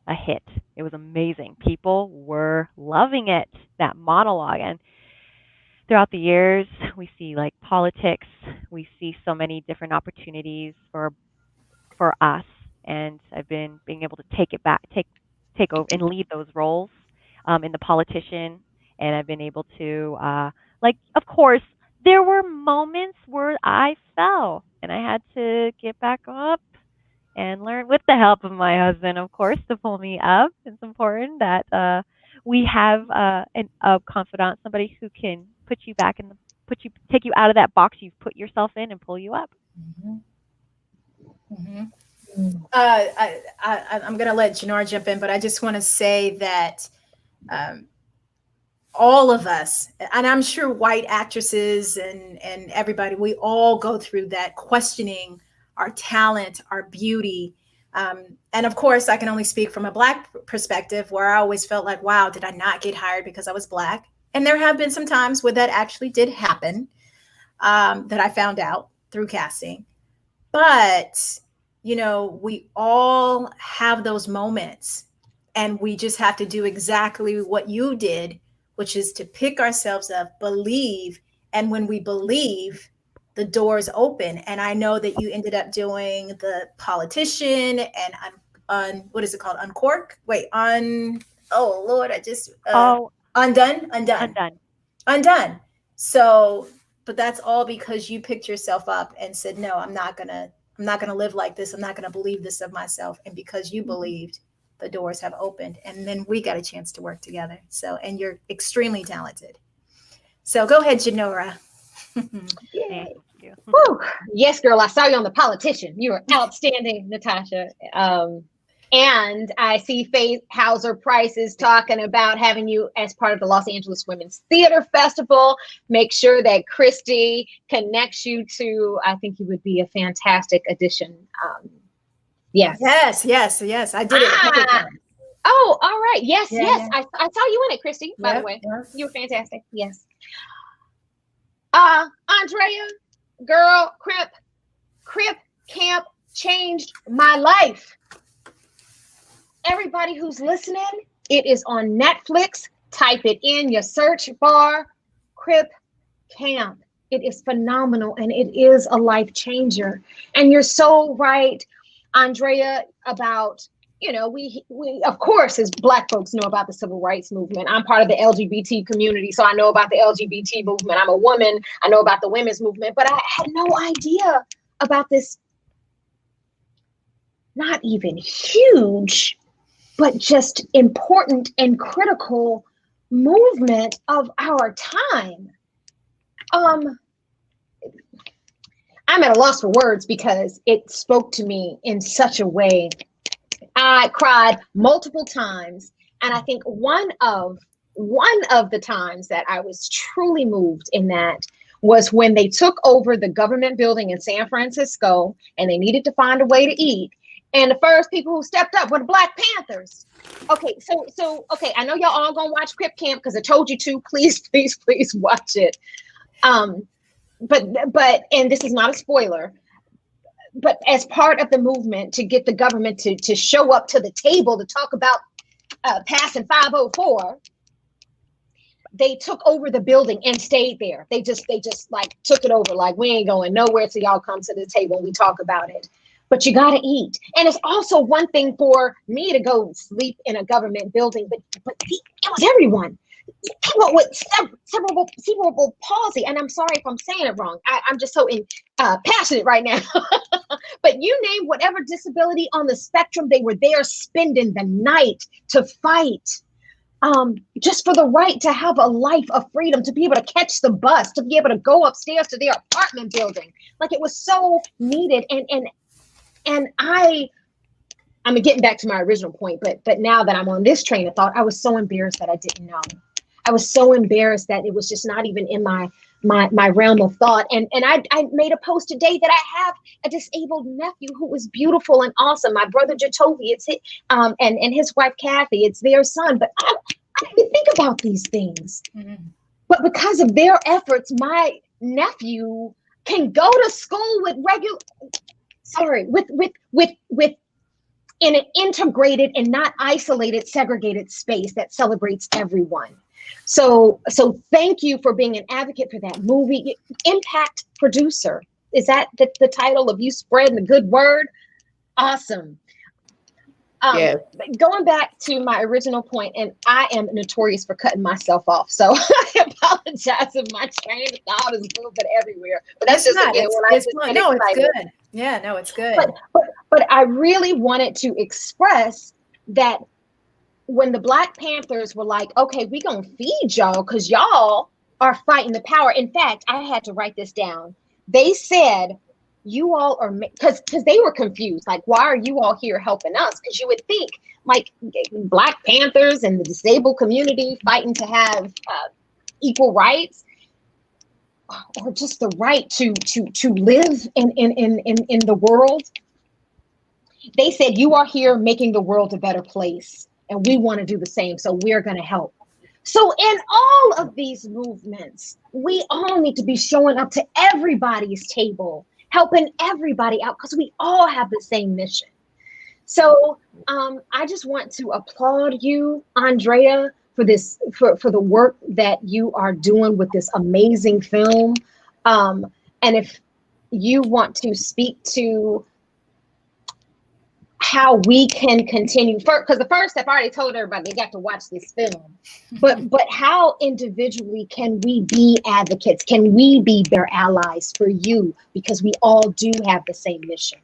a hit. It was amazing. People were loving it, that monologue. And throughout the years, we see like politics. We see so many different opportunities for us, and I've been being able to take over and lead those roles in the politician. And I've been able to, of course, there were moments where I fell, and I had to get back up and learn, with the help of my husband, of course, to pull me up. It's important that we have a confidant, somebody who can put you back take you out of that box you've put yourself in and pull you up. I'm going to let Janora jump in, but I just want to say that all of us, and I'm sure white actresses and everybody, we all go through that, questioning our talent, our beauty. And of course, I can only speak from a Black perspective, where I always felt like, wow, did I not get hired because I was Black? And there have been some times where that actually did happen, that I found out through casting. But, we all have those moments, and we just have to do exactly what you did, which is to pick ourselves up, believe. And when we believe, the doors open. And I know that you ended up doing the politician and what is it called? Uncork? Wait, oh Lord, I just, Undone. So, but that's all because you picked yourself up and said, no, I'm not gonna live like this. I'm not gonna believe this of myself. And because you believed, the doors have opened, and then we got a chance to work together. So, and you're extremely talented. So go ahead, Janora. Thank you. Whew. Yes, girl, I saw you on The Politician. You were outstanding, Natasha. And I see Faith Hauser Price is talking about having you as part of the Los Angeles Women's Theater Festival. Make sure that Chrystee connects you to, I think you would be a fantastic addition. Yes. I did it. Oh, all right. Yes. I saw you in it, Chrystee, by the way. You were fantastic. Yes. ANDRAEA, girl, Crip Camp changed my life. Everybody who's listening, it is on Netflix. Type it in your search bar, Crip Camp. It is phenomenal, and it is a life changer. And you're so right, ANDRAEA, about, we of course, as Black folks, know about the civil rights movement. I'm part of the LGBT community, so I know about the LGBT movement. I'm a woman. I know about the women's movement, but I had no idea about this not even huge, but just important and critical movement of our time. I'm at a loss for words because it spoke to me in such a way. I cried multiple times, and I think one of the times that I was truly moved in that was when they took over the government building in San Francisco, and they needed to find a way to eat. And the first people who stepped up were the Black Panthers. Okay, so okay, I know y'all all gonna watch Crip Camp because I told you to. Please, please, please watch it. But and this is not a spoiler, but as part of the movement to get the government to show up to the table to talk about passing 504, they took over the building and stayed there. They just like took it over, like we ain't going nowhere till y'all come to the table and we talk about it. But you gotta eat. And it's also one thing for me to go sleep in a government building, but it was everyone. People with cerebral palsy, and I'm sorry if I'm saying it wrong. I'm just so passionate right now. But you name whatever disability on the spectrum, they were there spending the night to fight. Just for the right to have a life of freedom, to be able to catch the bus, to be able to go upstairs to their apartment building. Like it was so needed. And I'm getting back to my original point, but now that I'm on this train of thought, I was so embarrassed that I didn't know. I was so embarrassed that it was just not even in my realm of thought. And I made a post today that I have a disabled nephew who is beautiful and awesome. My brother Jatovi, and his wife Kathy, it's their son. But I didn't think about these things. Mm-hmm. But because of their efforts, my nephew can go to school with in an integrated and not isolated, segregated space that celebrates everyone. So thank you for being an advocate for that movie. Impact producer. Is that the title of you spreading the good word? Awesome. Yes. Going back to my original point, and I am notorious for cutting myself off. So I apologize if my train of thought is a little bit everywhere. But that's just again when it's good. Yeah, no, it's good. But I really wanted to express that when the Black Panthers were like, okay, we're going to feed y'all because y'all are fighting the power. In fact, I had to write this down. They said, you all are, because they were confused. Like, why are you all here helping us? Because you would think like Black Panthers and the disabled community fighting to have equal rights, or just the right to live in the world. They said, you are here making the world a better place, and we want to do the same, so we're going to help. So in all of these movements, we all need to be showing up to everybody's table, helping everybody out, because we all have the same mission. So I just want to applaud you, ANDRAEA, for this, for the work that you are doing with this amazing film. And if you want to speak to how we can continue, because the first step, I already told everybody they got to watch this film, but how individually can we be advocates? Can we be their allies for you? Because we all do have the same mission.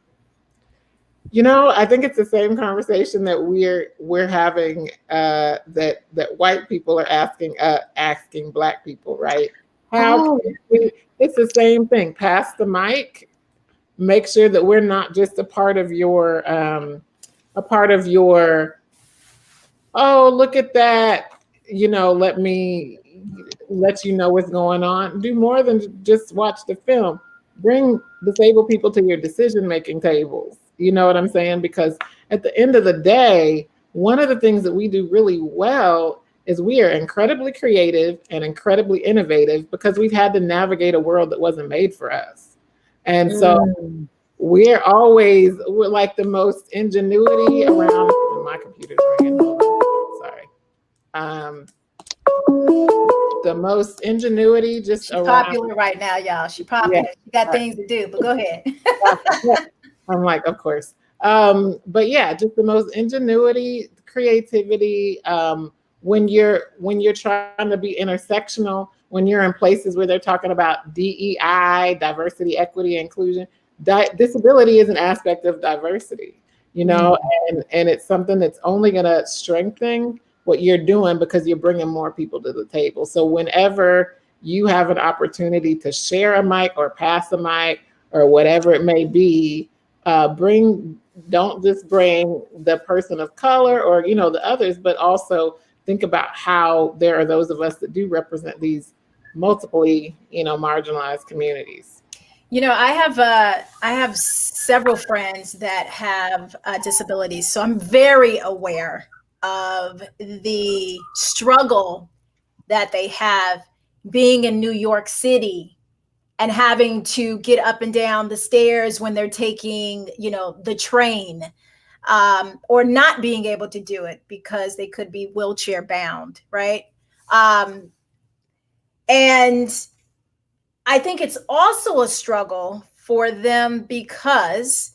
You know, I think it's the same conversation that we're having, that white people are asking Black people, right? It's the same thing. Pass the mic. Make sure that we're not just a part of your, oh, look at that, you know, let me let you know what's going on. Do more than just watch the film. Bring disabled people to your decision-making tables. You know what I'm saying? Because at the end of the day, one of the things that we do really well is we are incredibly creative and incredibly innovative because we've had to navigate a world that wasn't made for us. And so we're like the most ingenuity around. My computer's ringing. Hold on. Sorry. The most ingenuity just She's around. Popular right now, y'all. She popular. Yeah. She got things to do, but go ahead. I'm like, of course. But yeah, just the most ingenuity, creativity. When you're trying to be intersectional, when you're in places where they're talking about DEI, diversity, equity, inclusion, disability is an aspect of diversity, you know, and it's something that's only going to strengthen what you're doing because you're bringing more people to the table. So whenever you have an opportunity to share a mic or pass a mic or whatever it may be, don't just bring the person of color or, you know, the others, but also think about how there are those of us that do represent these multiply, you know, marginalized communities. You know, I have several friends that have disabilities, so I'm very aware of the struggle that they have being in New York City and having to get up and down the stairs when they're taking, you know, the train, or not being able to do it because they could be wheelchair bound, right? And I think it's also a struggle for them because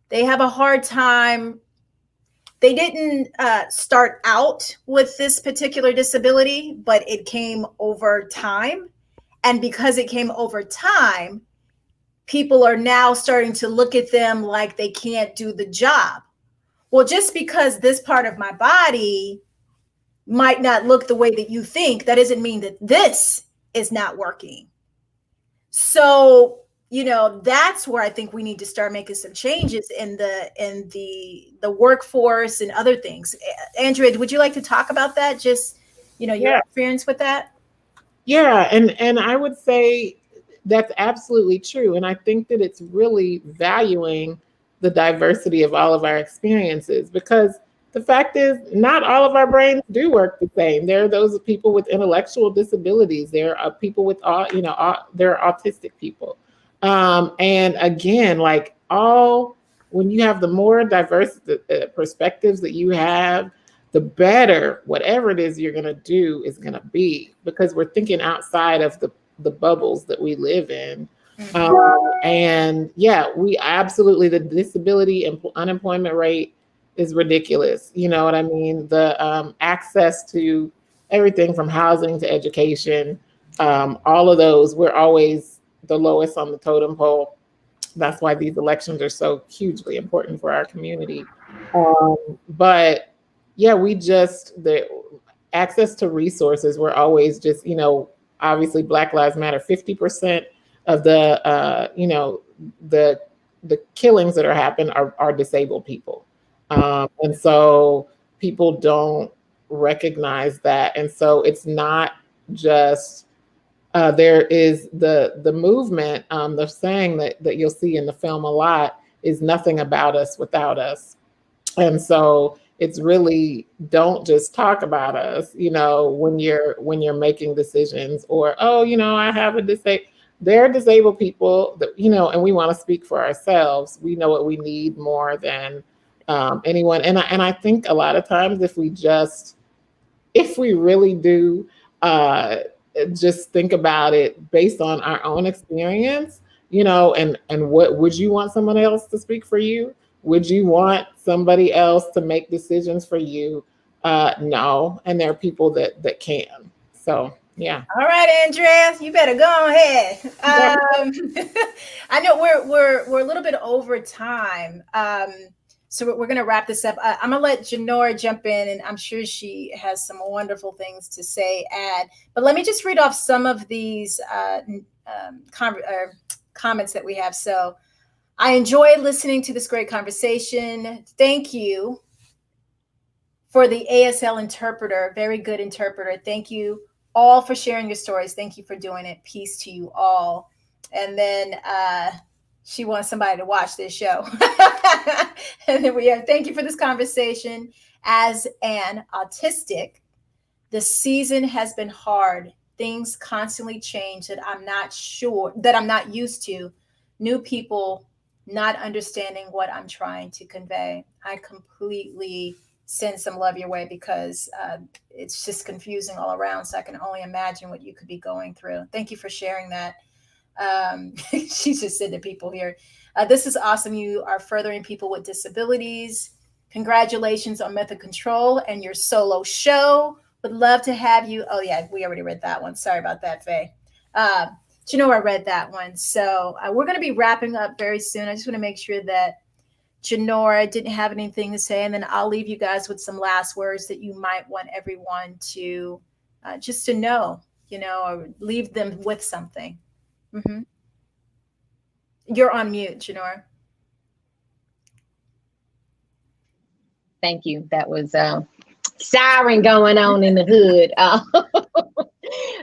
they have a hard time. They didn't start out with this particular disability, but it came over time. And because it came over time, people are now starting to look at them like they can't do the job. Well, just because this part of my body might not look the way that you think, that doesn't mean that this is not working. So, you know, that's where I think we need to start making some changes in the workforce and other things. Andrea, would you like to talk about that? Just, you know, your experience with that? Yeah, and I would say that's absolutely true. And I think that it's really valuing the diversity of all of our experiences, because the fact is not all of our brains do work the same. There are those people with intellectual disabilities. There are people with there are autistic people. And again, like when you have the more diverse perspectives that you have, the better whatever it is you're going to do is going to be, because we're thinking outside of the bubbles that we live in. And yeah, we absolutely, the disability and unemployment rate is ridiculous. You know what I mean? The access to everything from housing to education, all of those, we're always the lowest on the totem pole. That's why these elections are so hugely important for our community. But yeah, the access to resources, we're always just, you know, obviously Black Lives Matter, 50% of the, you know, the killings that are happening are disabled people. And so people don't recognize that. And so it's not just, there is the movement, the saying that you'll see in the film a lot is nothing about us without us. And so it's really, don't just talk about us, you know, when you're making decisions, or, oh, you know, I have there are disabled people that, you know, and we want to speak for ourselves. We know what we need more than anyone. And I think a lot of times if we really do just think about it based on our own experience, you know, and what would you want someone else to speak for you? Would you want somebody else to make decisions for you? No. And there are people that can. So, yeah. All right, Andrea, you better go ahead. I know we're a little bit over time. So we're going to wrap this up. I'm going to let Janora jump in, and I'm sure she has some wonderful things to say, but let me just read off some of these comments that we have. So, I enjoyed listening to this great conversation. Thank you for the ASL interpreter, very good interpreter. Thank you all for sharing your stories. Thank you for doing it. Peace to you all. And then she wants somebody to watch this show. And then we have, thank you for this conversation. As an autistic, the season has been hard. Things constantly change that I'm not used to. New people not understanding what I'm trying to convey. I completely send some love your way, because it's just confusing all around. So I can only imagine what you could be going through. Thank you for sharing that. She just said to people here, this is awesome. You are furthering people with disabilities. Congratulations on Method Control and your solo show. Would love to have you. Oh yeah, we already read that one. Sorry about that, Faye. Janora read that one. So we're going to be wrapping up very soon. I just want to make sure that Janora didn't have anything to say, and then I'll leave you guys with some last words that you might want everyone to just to know, you know, or leave them with something. Mm-hmm. You're on mute, Janora. Thank you. That was siren going on in the hood.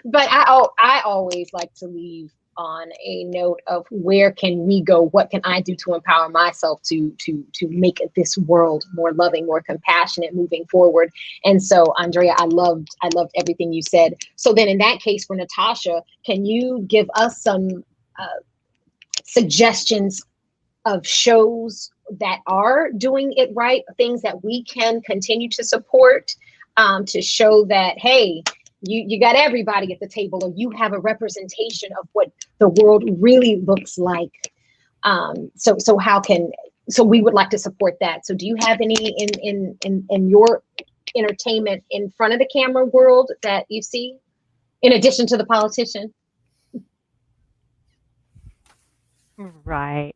But I always like to leave on a note of where can we go? What can I do to empower myself to make this world more loving, more compassionate moving forward? And so, Andrea, I loved everything you said. So then in that case, for Natasha, can you give us some suggestions of shows that are doing it right, things that we can continue to support, to show that, hey, you got everybody at the table, or you have a representation of what the world really looks like. So we would like to support that. So do you have any in your entertainment in front of the camera world that you see, in addition to the politician? Right.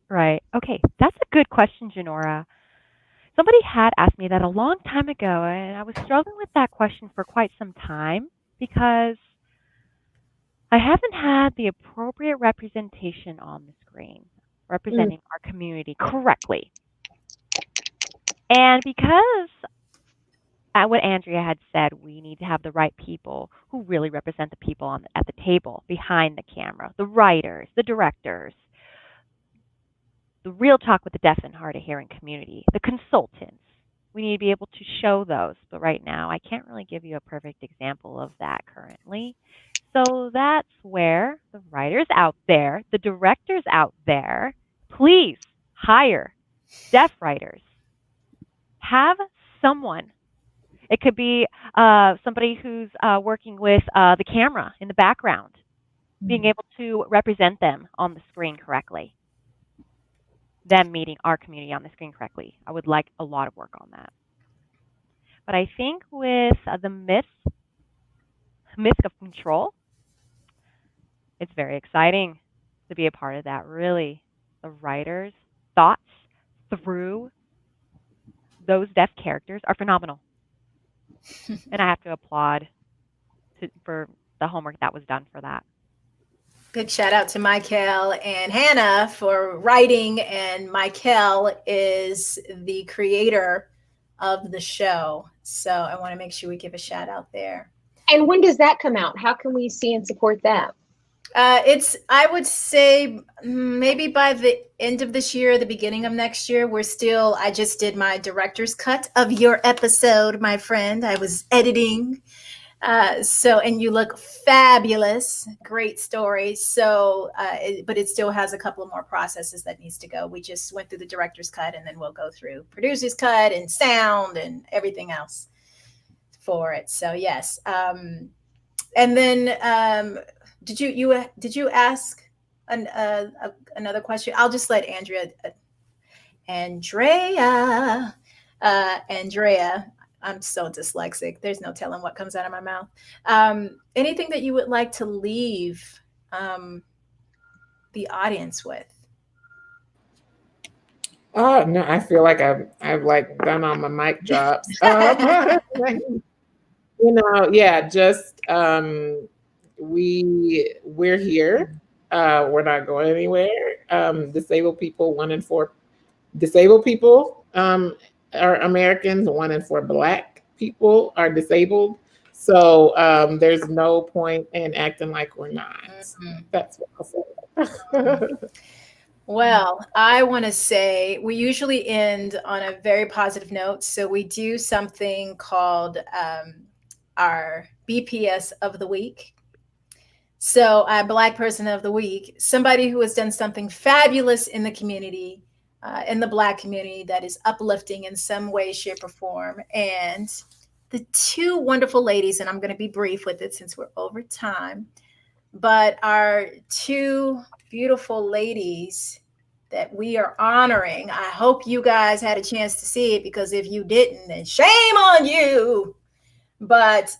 Okay, that's a good question, Janora. Somebody had asked me that a long time ago, and I was struggling with that question for quite some time because I haven't had the appropriate representation on the screen, representing our community correctly. And because what Andrea had said, we need to have the right people who really represent the people at the table, behind the camera, the writers, the directors, the real talk with the deaf and hard of hearing community, the consultants. We need to be able to show those. But right now, I can't really give you a perfect example of that currently. So that's where the writers out there, the directors out there, please hire deaf writers. Have someone. It could be somebody who's working with the camera in the background, being able to represent them on the screen correctly. Them meeting our community on the screen correctly. I would like a lot of work on that. But I think with the myth of control, it's very exciting to be a part of that, really. The writers' thoughts through those deaf characters are phenomenal. And I have to applaud for the homework that was done for that. Good shout out to Michael and Hannah for writing, and Michael is the creator of the show. So I want to make sure we give a shout out there. And when does that come out? How can we see and support that? I would say maybe by the end of this year, the beginning of next year. I just did my director's cut of your episode, my friend. I was editing. And you look fabulous. Great story. So, but it still has a couple of more processes that needs to go. We just went through the director's cut, and then we'll go through producer's cut and sound and everything else for it. So yes. And then, did you ask another question? I'll just let Andrea. I'm so dyslexic. There's no telling what comes out of my mouth. Anything that you would like to leave the audience with? Oh no, I feel like I've like done all my mic drops. Just we're here. We're not going anywhere. Disabled people, 1 in 4 disabled people are Americans. 1 in 4 Black people are disabled. So there's no point in acting like we're not. That's what I'll say. Well, I want to say we usually end on a very positive note. So we do something called our BPS of the week. So a Black person of the week, somebody who has done something fabulous in the community, in the Black community, that is uplifting in some way, shape, or form. And the 2 wonderful ladies, and I'm going to be brief with it since we're over time, but our 2 beautiful ladies that we are honoring. I hope you guys had a chance to see it, because if you didn't, then shame on you. But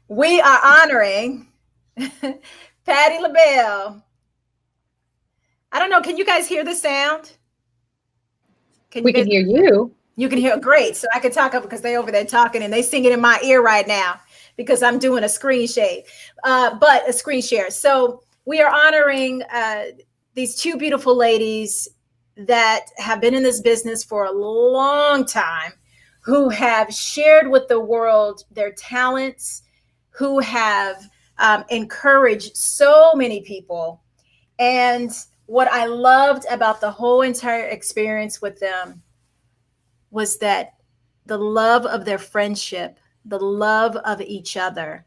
we are honoring Patti LaBelle. I don't know. Can you guys hear the sound? We can hear you. You can hear. Great. So I can talk up because they're over there talking and they singing in my ear right now because I'm doing a screen share. So we are honoring these 2 beautiful ladies that have been in this business for a long time, who have shared with the world their talents, who have encouraged so many people. And what I loved about the whole entire experience with them was that the love of their friendship, the love of each other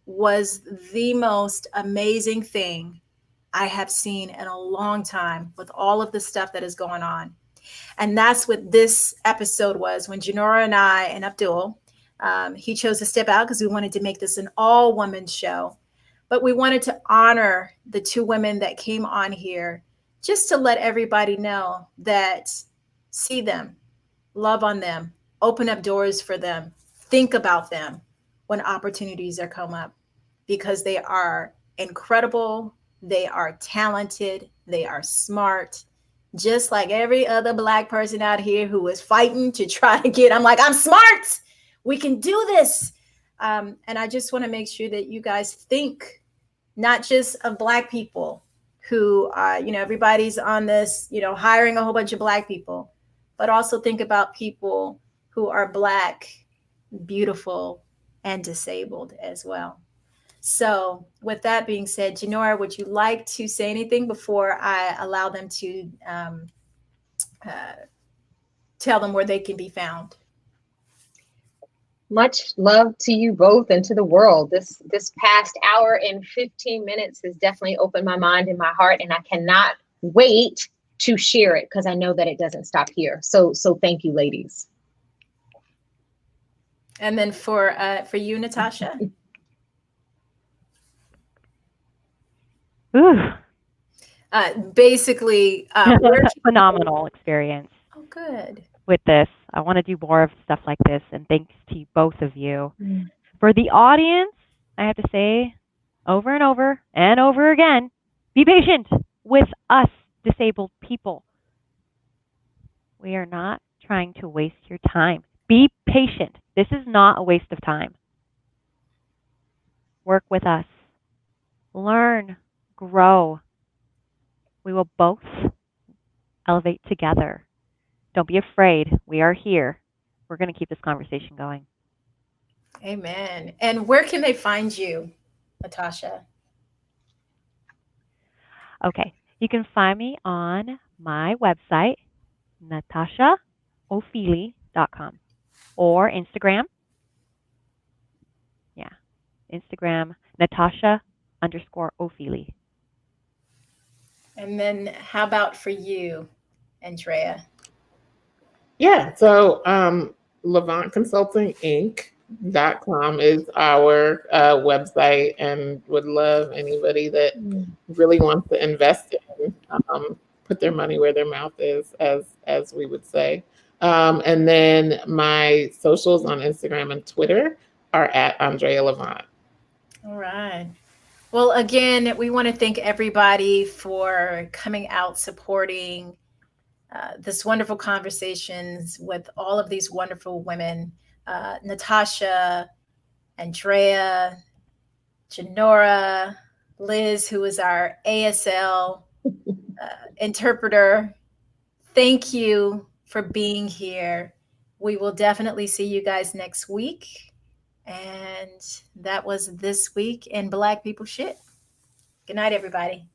was the most amazing thing I have seen in a long time with all of the stuff that is going on. And that's what this episode was when Janora and I and Abdul, he chose to step out because we wanted to make this an all-woman show. But we wanted to honor the two women that came on here just to let everybody know that see them, love on them, open up doors for them, think about them when opportunities are come up, because they are incredible, they are talented, they are smart, just like every other Black person out here who is fighting to try to get, I'm like, I'm smart, we can do this. And I just want to make sure that you guys think not just of Black people who, everybody's on this, hiring a whole bunch of Black people, but also think about people who are Black, beautiful, and disabled as well. So with that being said, Janora, would you like to say anything before I allow them to tell them where they can be found? Much love to you both and to the world. This past hour and 15 minutes has definitely opened my mind and my heart, and I cannot wait to share it because I know that it doesn't stop here. So thank you, ladies. And then for you, Natasha. Ooh. Basically, phenomenal experience. Oh, good. With this, I want to do more of stuff like this, and thanks to both of you. For the audience, I have to say over and over and over again, be patient with us disabled people. We are not trying to waste your time. Be patient. This is not a waste of time. Work with us. Learn. Grow. We will both elevate together. Don't be afraid. We are here. We're going to keep this conversation going. Amen. And where can they find you, Natasha? Okay. You can find me on my website, NATASHAOFILI.com, or Instagram. Yeah. Instagram, Natasha_OFILI. And then how about for you, ANDRAEA? Yeah, so LAVANTconsultinginc.com is our website, and would love anybody that really wants to invest in, put their money where their mouth is, as we would say. And then my socials on Instagram and Twitter are at ANDRAEA LAVANT. All right. Well, again, we want to thank everybody for coming out, supporting this wonderful conversations with all of these wonderful women, Natasha, ANDRAEA, Janora, Liz, who is our ASL interpreter. Thank you for being here. We will definitely see you guys next week. And that was This Week in Black People Shit. Good night, everybody.